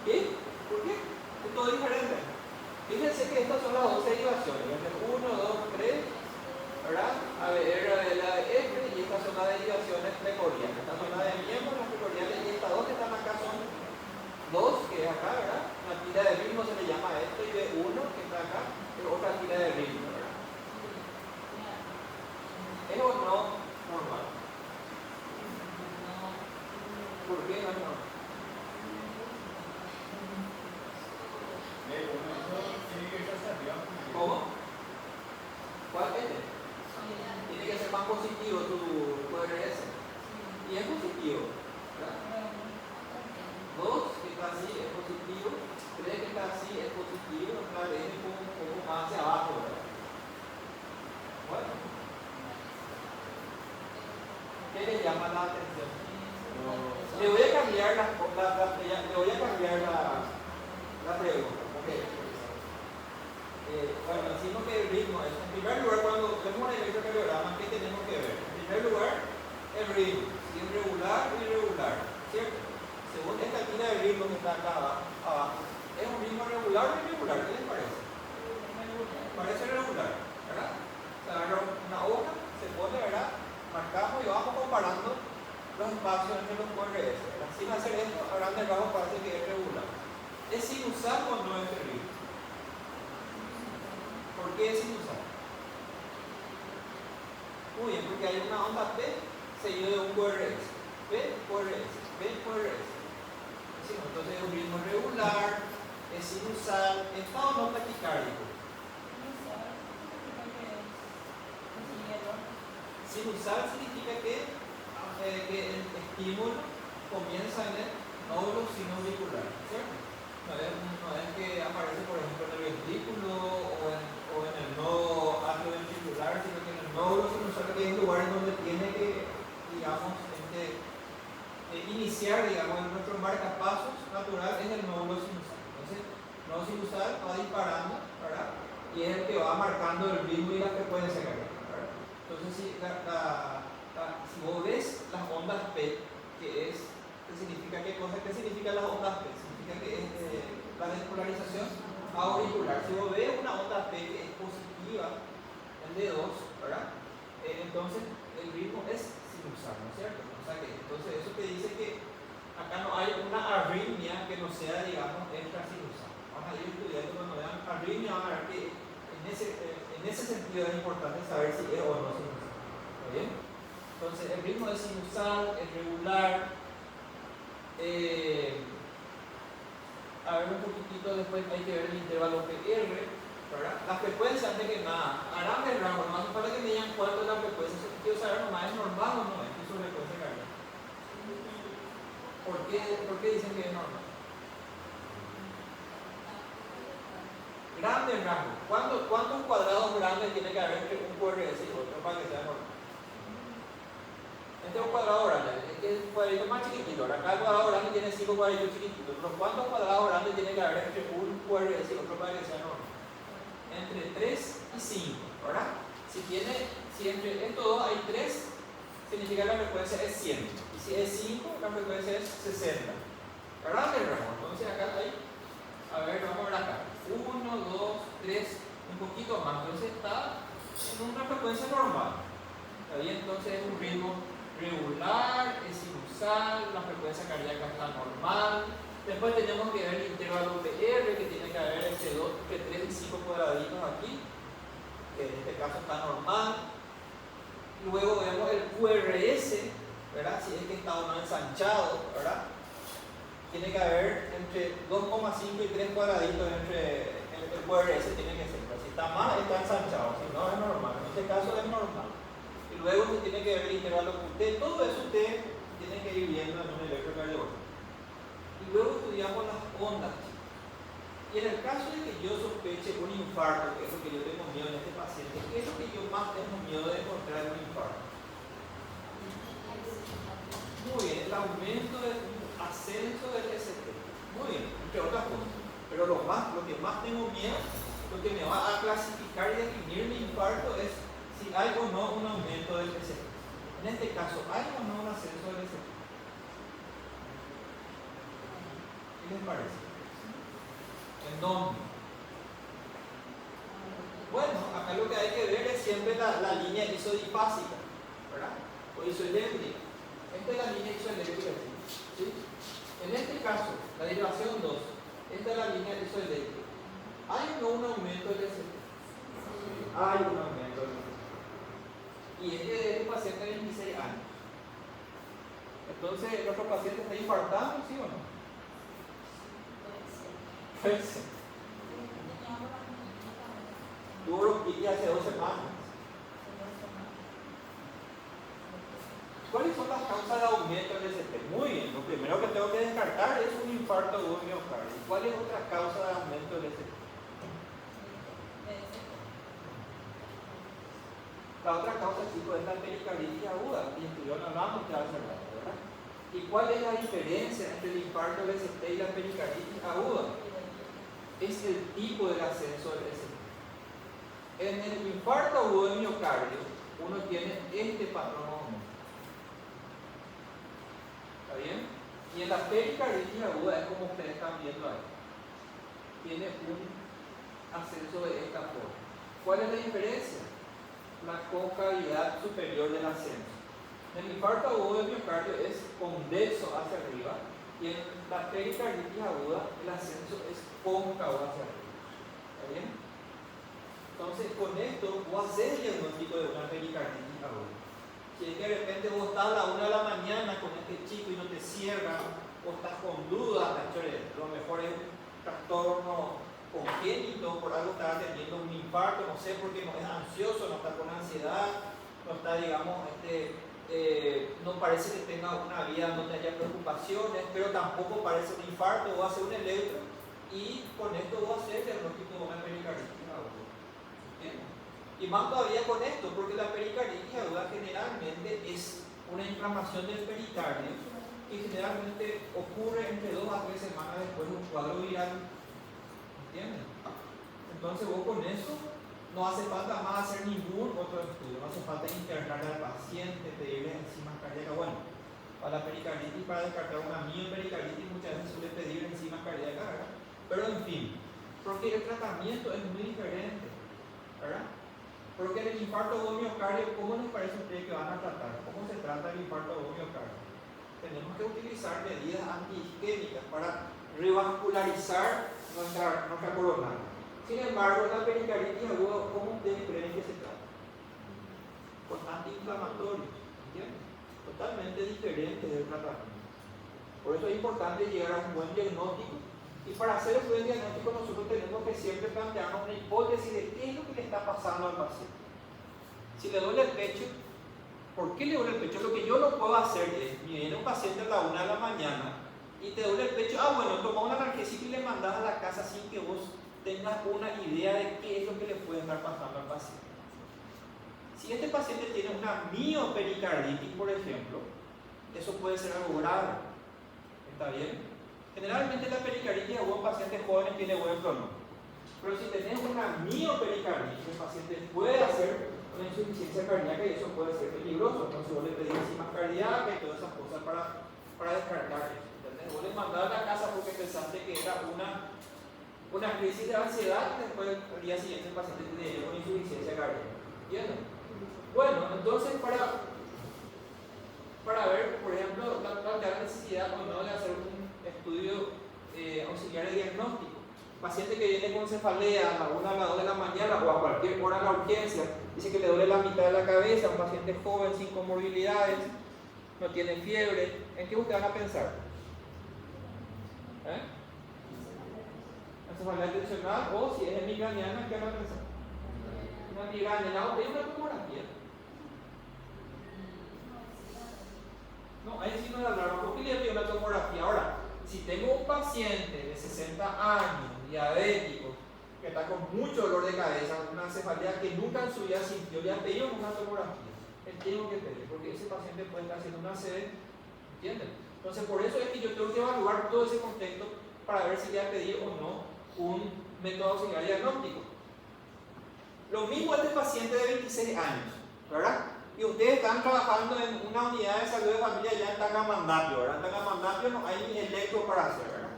¿Qué? ¿Por qué? Es todo diferente. Fíjense que estas son las 12 derivaciones. 1, 2, 3, ¿verdad? ABR, ABF, y estas son las derivaciones precoriales. Estas son las de miembros, las precoriales, y estas dos que están acá son 2, que es acá, ¿verdad? Una tira de ritmo se le llama a esto, y B1, que está acá, es otra tira de ritmo, ¿verdad? ¿Es o no normal? ¿Por qué no es normal? ¿Cómo? ¿Cuál es? Tiene que ser más positivo tu RS. Y es positivo, ¿verdad? 2 que está así es positivo. 3 que está así es positivo. Claro, es un poco más hacia abajo, ¿verdad? Bueno. ¿Qué le llama la atención? Le voy a cambiar la pregunta. Okay. Bueno, decimos que el ritmo es, en primer lugar, cuando vemos un electrocardiograma, ¿qué tenemos que ver? En primer lugar, el ritmo, si es regular o irregular, ¿cierto? Según esta tira de ritmo que está acá abajo, ¿es un ritmo regular o irregular? ¿Qué les parece? Parece regular, ¿verdad? Se agarra una hoja, se pone, ¿verdad? Marcamos y vamos comparando los espacios entre los QRS, ¿verdad? Sin hacer esto, qué es sinusal? Muy bien, porque hay una onda P seguido de un QRS. P, QRS, P, QRS. Entonces es un ritmo regular, es sinusal, ¿está o no taquicárdico? Sinusal significa que el estímulo comienza en el nódulo sinoauricular, ¿cierto? No es que aparece, por ejemplo, en el ventrículo o en el nodo atrioventricular, sino que en el nódulo sinusal, que es el lugar en donde tiene que, digamos, iniciar, digamos, nuestro marcapasos natural en el nódulo sinusal. Entonces, el nódulo sinusal va disparando, ¿verdad? Y es el que va marcando el ritmo y la frecuencia cardíaca, ¿verdad? Entonces, si vos ves las ondas P, ¿qué significa qué cosa? ¿Qué significan las ondas P? Significa que es la despolarización auricular. Si vos ves una onda P que es positiva, el de 2, ¿verdad? Entonces el ritmo es sinusal, ¿no es cierto? O sea que entonces eso te dice que acá no hay una arritmia que no sea, digamos, extrasinusal. Vamos a ir estudiando cuando vean arritmia, van a ver que en ese sentido es importante saber si es o no sinusal. ¿Está bien? Entonces el ritmo es sinusal, es regular. A ver un poquitito después hay que ver el intervalo PR, ¿verdad? La frecuencia antes que nada, a grandes rasgos, nomás para que me digan cuánto es la frecuencia. Eso quiero saber nomás, ¿es normal o no? Es que su frecuencia cardíaca. ¿Por qué dicen que es normal? Grandes rasgos. ¿Cuántos cuadrados grandes tiene que haber entre un QRS y otro para que sea normal? Este es un cuadrado grande, este es un cuadrito más chiquitito. Ahora cada cuadrado grande tiene 5 cuadritos chiquititos. Pero ¿cuántos cuadrados grandes tiene que haber entre un QRS y otro para que sea normal? Entre 3 y 5, ¿verdad? Si entre estos dos hay 3, significa que la frecuencia es 100. Y si es 5, la frecuencia es 60. ¿Verdad? Entonces acá hay, a ver, vamos a ver acá. 1, 2, 3, un poquito más. Entonces está en una frecuencia normal. ¿Está bien? Entonces es un ritmo regular, es sinusal, la frecuencia cardíaca está normal. Después tenemos que ver el intervalo PR, que tiene que haber entre 3 y 5 cuadraditos aquí, que en este caso está normal. Luego vemos el QRS, ¿verdad? Si es que está o no ensanchado, ¿verdad? Tiene que haber entre 2,5 y 3 cuadraditos entre el QRS, tiene que ser. Si está mal, está ensanchado, si no es normal. En este caso es normal. Y luego se tiene que ver el intervalo QT. Todo eso usted tiene que ir viendo en un electrocardiograma. Y luego estudiamos las ondas, chicos. Y en el caso de que yo sospeche un infarto, que es lo que yo tengo miedo en este paciente, ¿qué es lo que yo más tengo miedo de encontrar en un infarto? Muy bien, el aumento del ascenso del ST. Muy bien, entre otras cosas. Pero lo que más tengo miedo, lo que me va a clasificar y definir mi infarto es si hay o no un aumento del ST. En este caso, ¿hay o no un ascenso del ST? ¿Qué les parece? ¿En dónde? Bueno, acá lo que hay que ver es siempre la línea isodifásica, ¿verdad? O isoeléctrica. Esta es la línea isoeléctrica, ¿sí? En este caso, la derivación 2, esta es la línea isoeléctrica. ¿Hay o no un aumento del ST? Hay un aumento del ST. Y este es un paciente de 26 años. Entonces, ¿nuestro paciente está infartando, sí o no? Pues, tuvo bronquitis hace 2 semanas. ¿Cuáles son las causas de aumento del ST? Muy bien, lo primero que tengo que descartar es un infarto agudo miocardio. ¿Cuál es otra causa de aumento del ST? La otra causa, chicos, es la pericarditis aguda, y estuvieron hablando ya hace rato, ¿verdad? ¿Y cuál es la diferencia entre el infarto del ST y la pericarditis aguda? Es el tipo del ascenso del ST. En el infarto agudo de miocardio, uno tiene este patrón aumento. ¿Está bien? Y en la pericarditis aguda es como ustedes están viendo ahí. Tiene un ascenso de esta forma. ¿Cuál es la diferencia? La concavidad superior del ascenso. En el infarto agudo de miocardio es convexo hacia arriba. Y en la pericarditis aguda el ascenso es cóncavo hacia arriba. ¿Está bien? Entonces Entonces, con esto, vos haces el diagnóstico de una pericarditis aguda. Si es que de repente vos estás a la 1 de la mañana con este chico y no te cierra, o estás con dudas, lo mejor es un trastorno congénito, por algo estás teniendo un infarto, no sé, porque no es ansioso, no está con ansiedad, no está, digamos, no parece que tenga una vida donde haya preocupaciones, pero tampoco parece un infarto, vos haces un electro y con esto vos haces el diagnóstico de una pericarditis aguda. Y más todavía con esto, porque la pericarditis aguda generalmente es una inflamación del pericardio y generalmente ocurre entre 2 a 3 semanas después de un cuadro viral. ¿Entienden? Entonces vos con eso no hace falta más hacer ningún otro estudio, no hace falta internar al paciente, pedirle enzimas cardíacas. Bueno, para la pericarditis, para descartar una miopericarditis muchas veces suele pedir enzimas cardíacas, ¿verdad? Pero en fin, porque el tratamiento es muy diferente, ¿verdad? Porque en el infarto o miocardio, ¿cómo les parece a ustedes que van a tratar? ¿Cómo se trata el infarto o miocardio? Tenemos que utilizar medidas antiisquémicas para revascularizar nuestra coronaria. Sin embargo, la pericarditis aguda, ¿cómo ustedes creen que se trata? Con antiinflamatorios, ¿entienden? Totalmente diferente del tratamiento. Por eso es importante llegar a un buen diagnóstico. Y para hacer un buen diagnóstico nosotros tenemos que siempre plantearnos una hipótesis de qué es lo que le está pasando al paciente. Si le duele el pecho, ¿por qué le duele el pecho? Lo que yo no puedo hacer es, viene un paciente a la 1 de la mañana y te duele el pecho, bueno, toma un analgésico y le mandas a la casa sin que vos tengas una idea de qué es lo que le puede estar pasando al paciente. Si este paciente tiene una miopericarditis, por ejemplo, eso puede ser algo grave. ¿Está bien? Generalmente la pericarditis aguda en pacientes jóvenes tiene buen pronóstico. Pero si tenés una miopericarditis, el paciente puede hacer una insuficiencia cardíaca y eso puede ser peligroso. Entonces vos le pedís enzimas cardíacas y todas esas cosas para descartar eso. ¿Entendés? Vos le mandás a la casa porque pensaste que era una crisis de ansiedad y después al día siguiente el paciente tiene una insuficiencia cardíaca. ¿Entienden? Bueno, entonces para ver, por ejemplo, la necesidad o no de hacer un estudio auxiliar de diagnóstico. Paciente que viene con cefalea a la 1 a las 2 de la mañana o a cualquier hora en la urgencia, dice que le duele la mitad de la cabeza, un paciente joven sin comorbilidades, no tiene fiebre, ¿en qué ustedes van a pensar? ¿En cefalea tensional o si es migraniana, ¿en qué van a pensar? Una migraña, ¿hay una tomografía? No, ahí sí no la alarma, ¿por qué le pido una tomografía? Ahora, si tengo un paciente de 60 años, diabético, que está con mucho dolor de cabeza, una cefalea que nunca en su vida sintió, le han pedido una tomografía. Tengo que pedir, porque ese paciente puede estar haciendo una CD, ¿entienden? Entonces, por eso es que yo tengo que evaluar todo ese contexto para ver si le ha pedido o no un método auxiliar diagnóstico. Lo mismo este paciente de 26 años, ¿verdad? Y ustedes están trabajando en una unidad de salud de familia ya en Tangamandapio, ¿verdad? En Tangamandapio no hay ni electro para hacer, ¿verdad?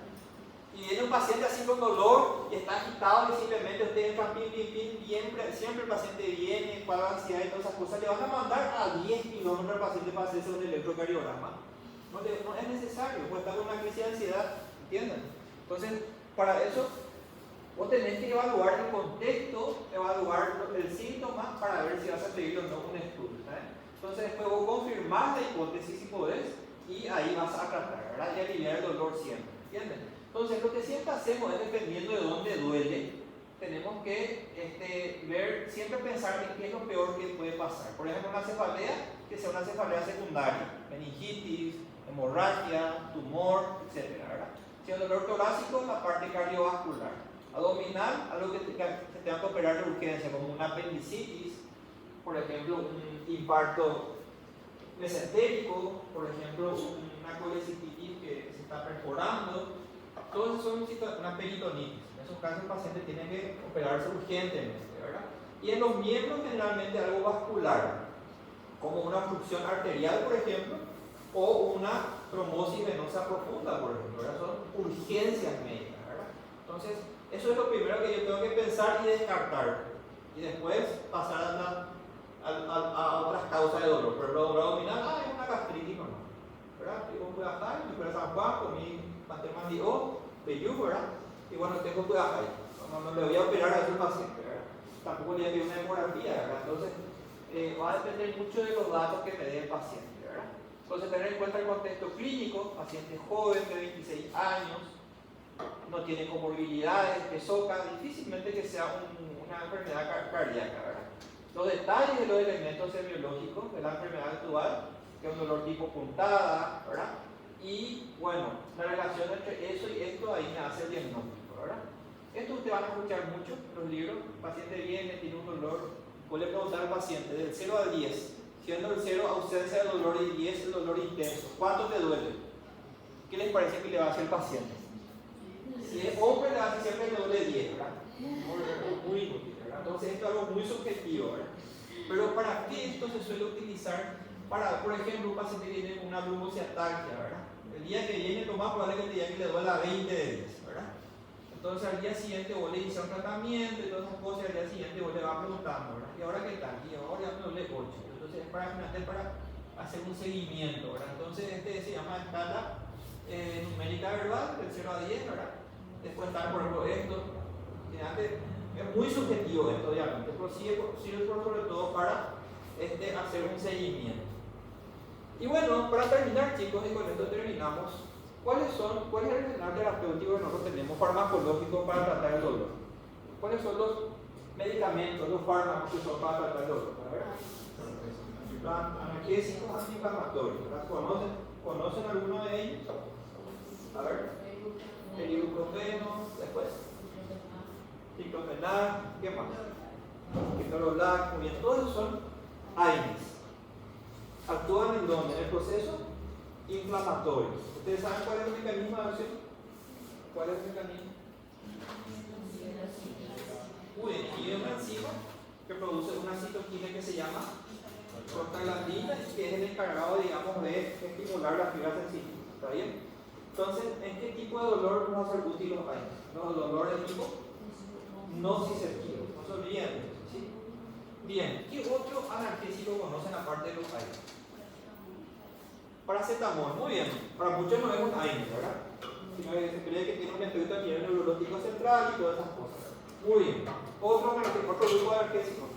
Y viene un paciente así con dolor y está agitado y simplemente ustedes están siempre el paciente viene, cuadro de ansiedad y todas esas cosas, le van a mandar a 10 kilómetros al paciente para hacerse un electrocardiograma. No es necesario, puede estar con una crisis de ansiedad, ¿entienden? Entonces, para eso, vos tenés que evaluar el contexto, evaluar el síntoma para ver si vas a pedir o no un estudio, ¿sabes? Entonces, después vos confirmás la hipótesis si podés y ahí vas a tratar, ¿verdad? Y aliviar el dolor siempre, ¿entienden? Entonces, lo que siempre hacemos es, dependiendo de dónde duele, tenemos que siempre pensar en qué es lo peor que puede pasar. Por ejemplo, una cefalea, que sea una cefalea secundaria, meningitis, hemorragia, tumor, etc., ¿verdad? Si el dolor torácico, la parte cardiovascular. Abdominal, algo que se tenga que operar de urgencia, como una apendicitis, por ejemplo, un infarto mesentérico, por ejemplo, una colecistitis que se está perforando. Todos son una peritonitis. En esos casos el paciente tiene que operarse urgentemente, ¿verdad? Y en los miembros generalmente algo vascular, como una obstrucción arterial, por ejemplo, o una trombosis venosa profunda, por ejemplo, ¿verdad? Son urgencias médicas, ¿verdad? Entonces, eso es lo primero que yo tengo que pensar y descartar. Y después pasar a otras causas de dolor. Por ejemplo, dolor abdominal, es una gastritis normal, ¿verdad? Yo voy a estar, me fui a San Juan, comí mantemandió, vellú, ¿verdad? Y bueno, tengo que bajar. No le voy a operar a ese paciente, ¿verdad? tampoco le doy una ecografía, ¿verdad? Entonces, va a depender mucho de los datos que me dé el paciente, ¿verdad? Entonces, tener en cuenta el contexto clínico, paciente joven de 26 años, no tiene comorbilidades, que soca, difícilmente que sea una enfermedad cardíaca, ¿verdad? Los detalles de los elementos semiológicos de la enfermedad actual, que es un dolor tipo puntada, ¿verdad? Y bueno, la relación entre eso y esto ahí me hace el diagnóstico, ¿verdad? Esto ustedes van a escuchar mucho en los libros. El paciente viene, tiene un dolor, puede preguntar al paciente del 0 al 10, siendo el 0 ausencia de dolor y 10 el dolor intenso. ¿Cuánto te duele? ¿Qué les parece que le va a hacer el paciente? Si es hombre, le va a decir siempre que le duele 10, ¿verdad? Muy útil, ¿verdad? Entonces esto es algo muy subjetivo, ¿verdad? Pero ¿para qué esto se suele utilizar? Para, por ejemplo, un paciente que viene con una brucosialgia, ¿verdad? El día que viene, lo más probable es que te diga que le duela 20 de 10, ¿verdad? Entonces al día siguiente vos le inicias un tratamiento y todas esas cosas, y al día siguiente vos le vas preguntando, ¿verdad? ¿Y ahora qué tal? Y ahora ya me duele 8. Entonces es para hacer un seguimiento, ¿verdad? Entonces este se llama escala numérica verbal, del 0 a 10, ¿verdad? Después está, por ejemplo, esto. Es muy subjetivo esto, obviamente, pero sirve sobre todo para hacer un seguimiento. Y bueno, para terminar, chicos, y con esto terminamos, ¿cuál es el arsenal terapéutico que nosotros tenemos farmacológico para tratar el dolor? ¿Cuáles son los medicamentos, los fármacos que son para tratar el dolor? A ver. Los analgésicos antiinflamatorios, ¿verdad? ¿Conocen alguno de ellos? A ver. El ibuprofeno, después. Diclofenac, ¿qué más? Ketorolac, muy bien. Todos esos son AINES. Actúan en dónde? En el proceso inflamatorio. ¿Ustedes saben cuál es el mecanismo de acción? ¿Cuál es el mecanismo? Muy bien, y es una enzima que produce una citoquina que se llama prostaglandina, que es el encargado, digamos, de estimular la fibra sensible. ¿Está bien? Entonces, ¿en qué tipo de dolor nos va a ser útil los AINES? Los dolores de tipo nociceptivo. No se olviden de eso, ¿sí? Bien, ¿qué otro analgésico conocen aparte de los AINES? Paracetamol, muy bien. Para muchos no es un AINES, ¿verdad? Sino que se cree que tiene un efecto a nivel neurológico central y todas esas cosas. Muy bien. Otro grupo de analgésicos.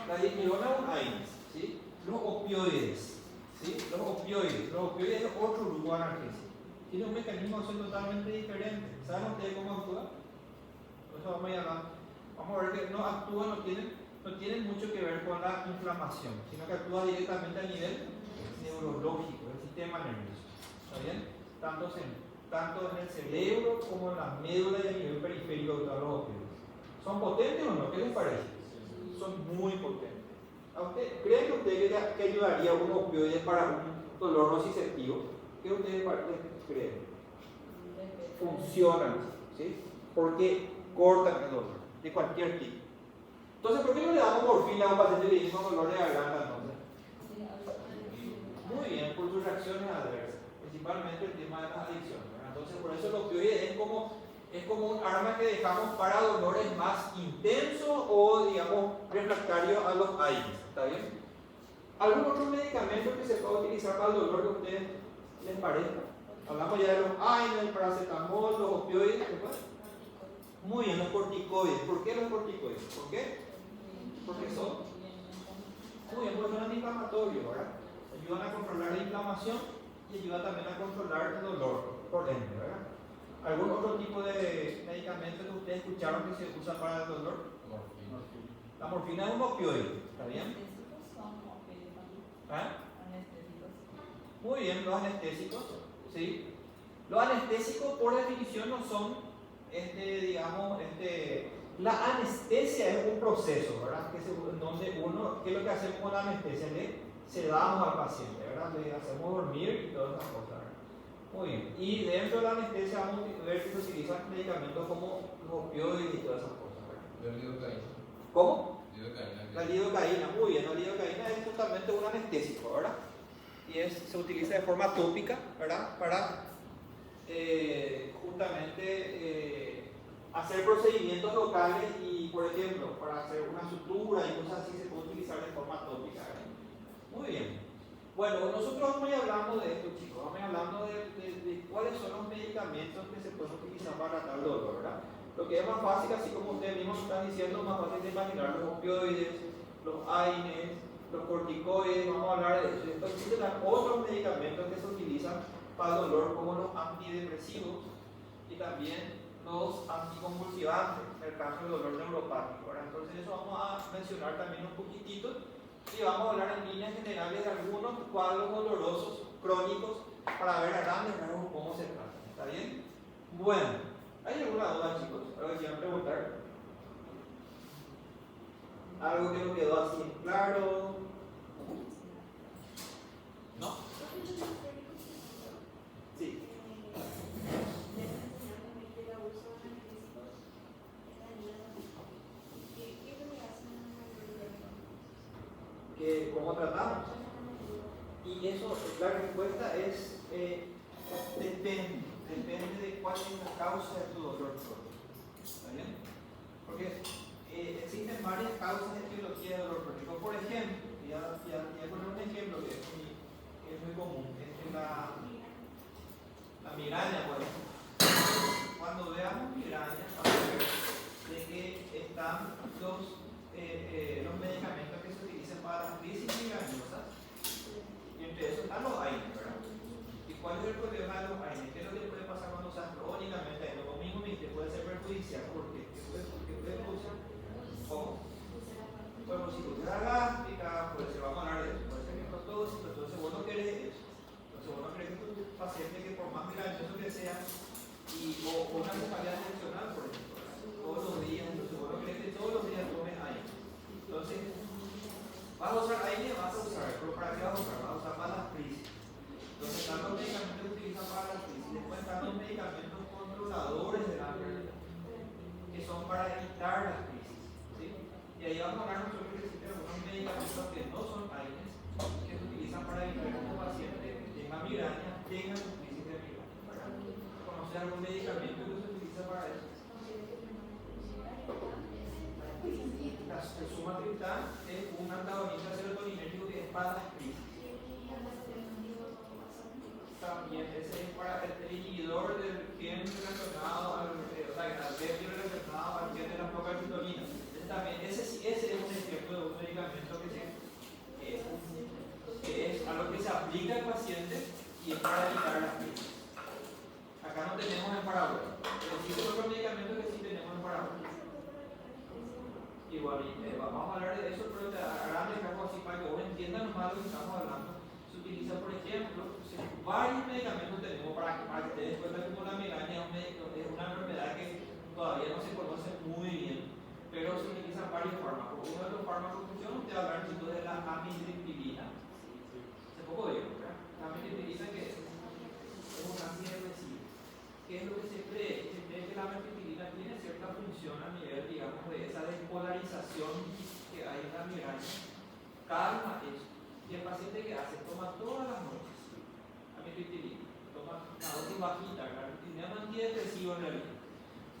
La dipirona es un AINES, ¿sí? Los opioides, ¿sí? Los opioides es otro grupo de analgésicos. Tiene un mecanismo de acción totalmente diferente. ¿Saben ustedes cómo actúa? Por eso vamos a ver que no actúa, no tienen mucho que ver con la inflamación, sino que actúa directamente a nivel neurológico, del sistema nervioso. ¿Está bien? Tanto en el cerebro como en la médula y a nivel periférico de los opioides. ¿Son potentes o no? ¿Qué les parece? Son muy potentes. ¿Creen que ustedes que ayudaría un opioide para un dolor nociceptivo? ¿Qué ustedes creen? Funcionan, ¿sí? Porque cortan el dolor de cualquier tipo. Entonces, ¿por qué no le damos morfina a un paciente que tiene un dolor de garganta entonces? Muy bien, por sus reacciones adversas, principalmente el tema de las adicciones, ¿verdad? Entonces, por eso el opioide es como un arma que dejamos para dolores más intensos o, digamos, refractarios a los AINES. ¿Está bien? ¿Algún otro medicamento que se pueda utilizar para el dolor que a ustedes les parezca? Hablamos ya de los AINES, el paracetamol, los opioides, ¿después? Muy bien, los corticoides. ¿Por qué los corticoides? ¿Por qué? Porque son muy bien, porque son antiinflamatorios, ¿verdad? Ayudan a controlar la inflamación y ayudan también a controlar el dolor, por ende, ¿verdad? ¿Algún otro tipo de medicamento que ustedes escucharon que se usa para el dolor? La morfina es un opioide, ¿está bien? ¿Ah? Muy bien, los anestésicos, ¿sí? Los anestésicos por definición no son, la anestesia es un proceso, ¿verdad? Donde ¿qué es lo que hacemos con la anestesia? Le sedamos al paciente, ¿verdad? Le hacemos dormir y todas esas cosas, ¿verdad? Muy bien. Y dentro de la anestesia vamos a ver que se utilizan medicamentos como los opioides y todas esas cosas, ¿verdad? ¿La lidocaína? ¿Cómo? Lidocaína. La lidocaína, muy bien. La lidocaína es totalmente un anestésico, ¿verdad? Y se utiliza de forma tópica, ¿verdad? Para justamente hacer procedimientos locales y, por ejemplo, para hacer una sutura y cosas así se puede utilizar de forma tópica, ¿verdad? Muy bien. Bueno, nosotros vamos a ir hablando de esto, chicos. Vamos a ir hablando de cuáles son los medicamentos que se pueden utilizar para tratar el dolor, ¿verdad? Lo que es más fácil, así como ustedes mismos están diciendo, más fácil de imaginar los opioides, los AINES, los corticoides, vamos a hablar de eso. Entonces existen otros medicamentos que se utilizan para el dolor, como los antidepresivos y también los anticonvulsivantes, en el caso del dolor neuropático. Entonces eso vamos a mencionar también un poquitito y vamos a hablar en líneas generales de algunos cuadros dolorosos crónicos para ver a grandes rasgos cómo se trata. ¿Está bien? Bueno. ¿Hay alguna duda, chicos? ¿Algo que quieran preguntar? ¿Algo que no quedó así en claro? ¿No? Sí. ¿Cómo tratamos? Y eso, la respuesta es depende de cuál es la causa de tu dolor crónico. ¿Está bien? Porque existen varias causas de etiología de dolor crónico. Por ejemplo, ya poner un ejemplo que es muy común, es la migraña, por ejemplo. Cuando veamos migraña, vamos a ver de que están los medicamentos que se utilizan para las crisis migrañosas, y entre esos están los AINES, ¿verdad? ¿Y cuál es el problema de los AINES? ¿Qué es lo que puede pasar cuando usas crónicamente? Lo mismo te puede ser perjudicial porque puede producir ¿cómo? Bueno, si úlceras gástricas, puede ser, vamos a hablar de eso, puede ser necrotosis, entonces vos no querés eso. Entonces vos no querés que tu paciente, que por más milagroso que sea, o una cefalea excepcional, por ejemplo, todos los días, entonces vos no querés que todos los días tomes AINE. Entonces, vas a usar AINE, vas a usar, pero ¿para qué vas a usar? Vas a usar para las crisis. Entonces, están los medicamentos que utilizan para las crisis, después están los medicamentos controladores de la enfermedad, que son para evitar las crisis. ¿Sí? Y ahí vamos a hablar nosotros que existen algunos medicamentos que no son AINES, que se utilizan para evitar que un paciente que tenga migraña tenga su crisis de migraña. ¿Conoces algún medicamento que se utiliza para eso? El sumatriptán es un antagonista serotoninérgico que es para las crisis. También ese es para el inhibidor del gen relacionado al gen relacionado al gen de la procalcitonina. También ese es un ejemplo de un medicamento que es a lo que se aplica al paciente y es para evitar las crisis. Acá no tenemos en Paraguay. Existen otros medicamentos que sí tenemos en Paraguay. Igual, vamos a hablar de eso, pero a grandes rasgos así para que vos entiendan más lo que estamos hablando. Se utiliza, por ejemplo, varios medicamentos tenemos para que te des cuenta que la migraña es una enfermedad que todavía no se conoce muy bien, pero se utilizan varios fármacos. Uno de los fármacos que funcionan, te hablan chicos de la amitriptilina. Hace poco digo, ¿verdad? La amitriptilina que es un antidepresivo. ¿Qué es lo que se cree? Se cree que la amitriptilina tiene cierta función a nivel, digamos, de esa despolarización que hay en la migraña. Calma eso. Y el paciente que hace, toma todas las noches amitriptilina, toma una dosis bajita, la amitriptilina es un antidepresivo en realidad,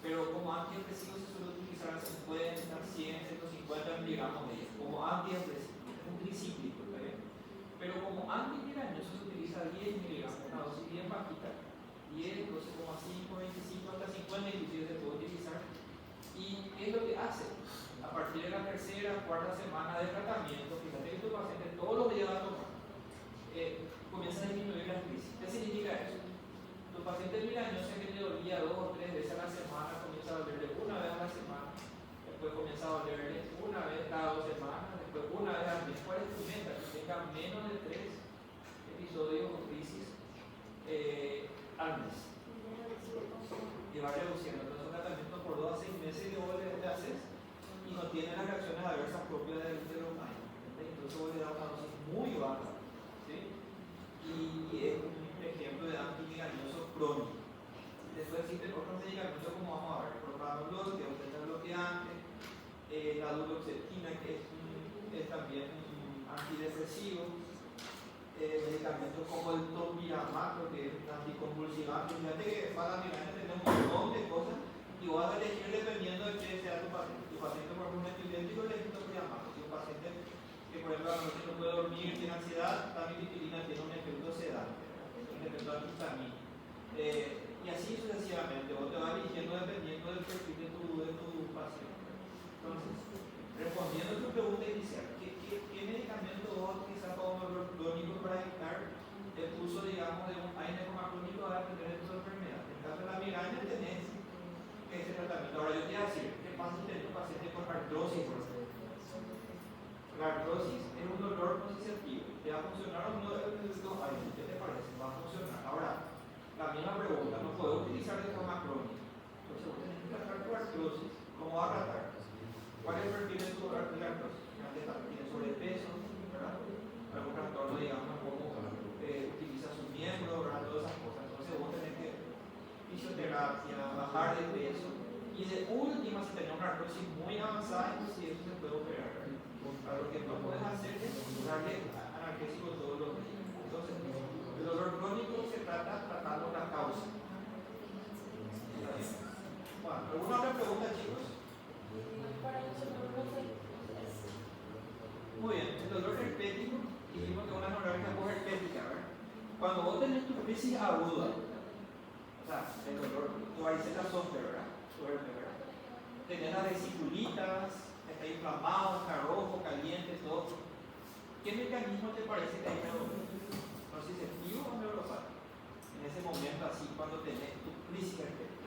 pero como antidepresivo se suele utilizar 50, 100, 150 miligramos de ellos, como antidepresivo, es un tricíclico, ¿está bien? Pero como antimigrañoso se utiliza 10 miligramos, una dosis bien bajita, 10, 12,5, 25, hasta 50 inclusive se puede utilizar. ¿Y qué es lo que hace? A partir de la tercera, cuarta semana de tratamiento, fíjate que tu paciente todos los días va a tomar, comienza a disminuir las crisis. ¿Qué significa eso? Tu paciente migrañoso que le dolía 2 o 3 veces a la semana, comienza a dolerle una vez a la semana, después comienza a dolerle una vez cada 2 semanas, después una vez al mes. ¿Cuál es tu meta? Que tenga menos de 3 episodios o crisis al mes. Y va reduciendo. Entonces, un tratamiento por 2 a 6 meses que vos le haces y no tiene las reacciones adversas propias de los años. Entonces, vos le das una dosis muy baja. ¿Sí? Y es un ejemplo de antimigrañoso crónico. Después existen otros medicamentos como vamos a ver, propranolol, que es un beta-bloqueante, la duloxetina, que es también un antidepresivo, medicamentos como el topiramato, que es un anticonvulsivante. Fíjate que para la migraña tenemos un montón de cosas y vas a elegir dependiendo de qué sea tu paciente. Tu paciente, por ejemplo, un epiléptico, le elegir topiramato. Si un paciente que, por ejemplo, a la noche no puede dormir, tiene ansiedad, la amitriptilina tiene un efecto sedante, un efecto antihistamínico. Y así sucesivamente, vos te vas eligiendo dependiendo del perfil de tu paciente. Entonces, respondiendo a tu pregunta inicial, ¿qué medicamento vos quizás para un dolor crónico para evitar el uso, digamos, de un AINE crónico va a tener tu enfermedad? En el caso de la migraña tenés ese tratamiento. Ahora yo te voy a decir, ¿qué pasa si tenés un paciente con artrosis, por ejemplo? La artrosis es un dolor nociceptivo. ¿Te va a funcionar o no de los AINE? ¿Qué te parece? Va a funcionar. Ahora, la misma pregunta, no puedo utilizar de forma crónica. Entonces vos tenés que tratar tu artrosis. ¿Cómo va a tratar? ¿Cuál es el perfil de tu artrosis? Tiene sobrepeso, ¿verdad? Algún trastorno, digamos, como utiliza sus miembros, ¿verdad? Todas esas cosas. Entonces vos tenés que fisioterapia, bajar de peso. Y de última, si tenés una artrosis muy avanzada, inclusive eso se puede operar. Para lo que no puedes hacer es darle analgésico todos los días. Entonces, el dolor crónico se trata tratando la causa. Bueno, ¿alguna otra pregunta, chicos? Muy bien, el dolor herpético, dijimos que es una neuralgia herpética, ¿verdad? Cuando vos tenés tu crisis aguda, o sea, el dolor, tu varicela zoster, ¿verdad? Tu herpes, ¿verdad? Tenés las vesiculitas, está inflamado, está rojo, caliente, todo. ¿Qué mecanismo te parece que hay nociceptivo o neuropático? En ese momento así, cuando tenés tu crisis herpética.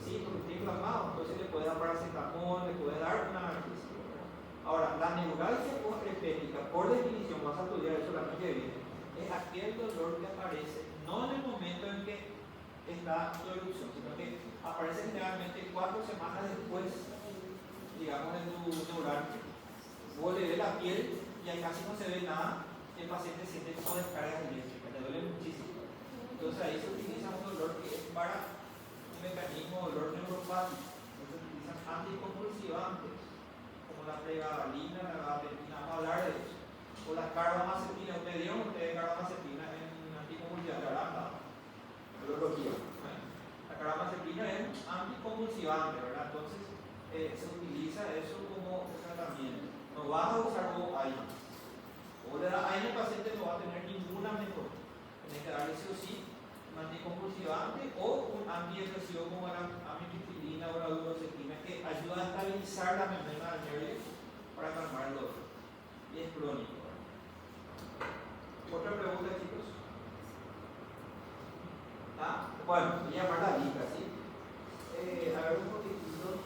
Sí, porque está inflamado, entonces le puedes dar paracetamol, le puedes dar una analgésico. Ahora, la neuralgia herpética, por definición, vas a estudiar eso la noche que viene, es aquel dolor que aparece no en el momento en que está tu erupción, sino que aparece generalmente 4 semanas después, digamos, en tu neuralgia. Vos le ves la piel y ahí casi no se ve nada, el paciente siente como descargas eléctricas, le duele muchísimo. Entonces ahí se utiliza un dolor que es para un mecanismo de dolor neuropático. Entonces se utilizan anticonvulsivantes, como la pregabalina, la gabapentina, vamos a hablar de eso. O la carbamazepina, ustedes dieron carbamazepina en anticonvulsivante, ¿verdad? La carbamazepina es un anticonvulsivante, ¿verdad? Entonces se utiliza eso como tratamiento. No vas a usar vos AINE. O le das AINE al paciente, no va a tener ninguna mejora. Tienes que darle sí o sí un anticonvulsivante o un antidepresivo como la amitriptilina o la duloxetina que ayuda a estabilizar la membrana del nervio para calmar el dolor. Y es crónico. Otra pregunta, chicos. Bueno, voy a llamar la lista, ¿sí? A ver un poquitito.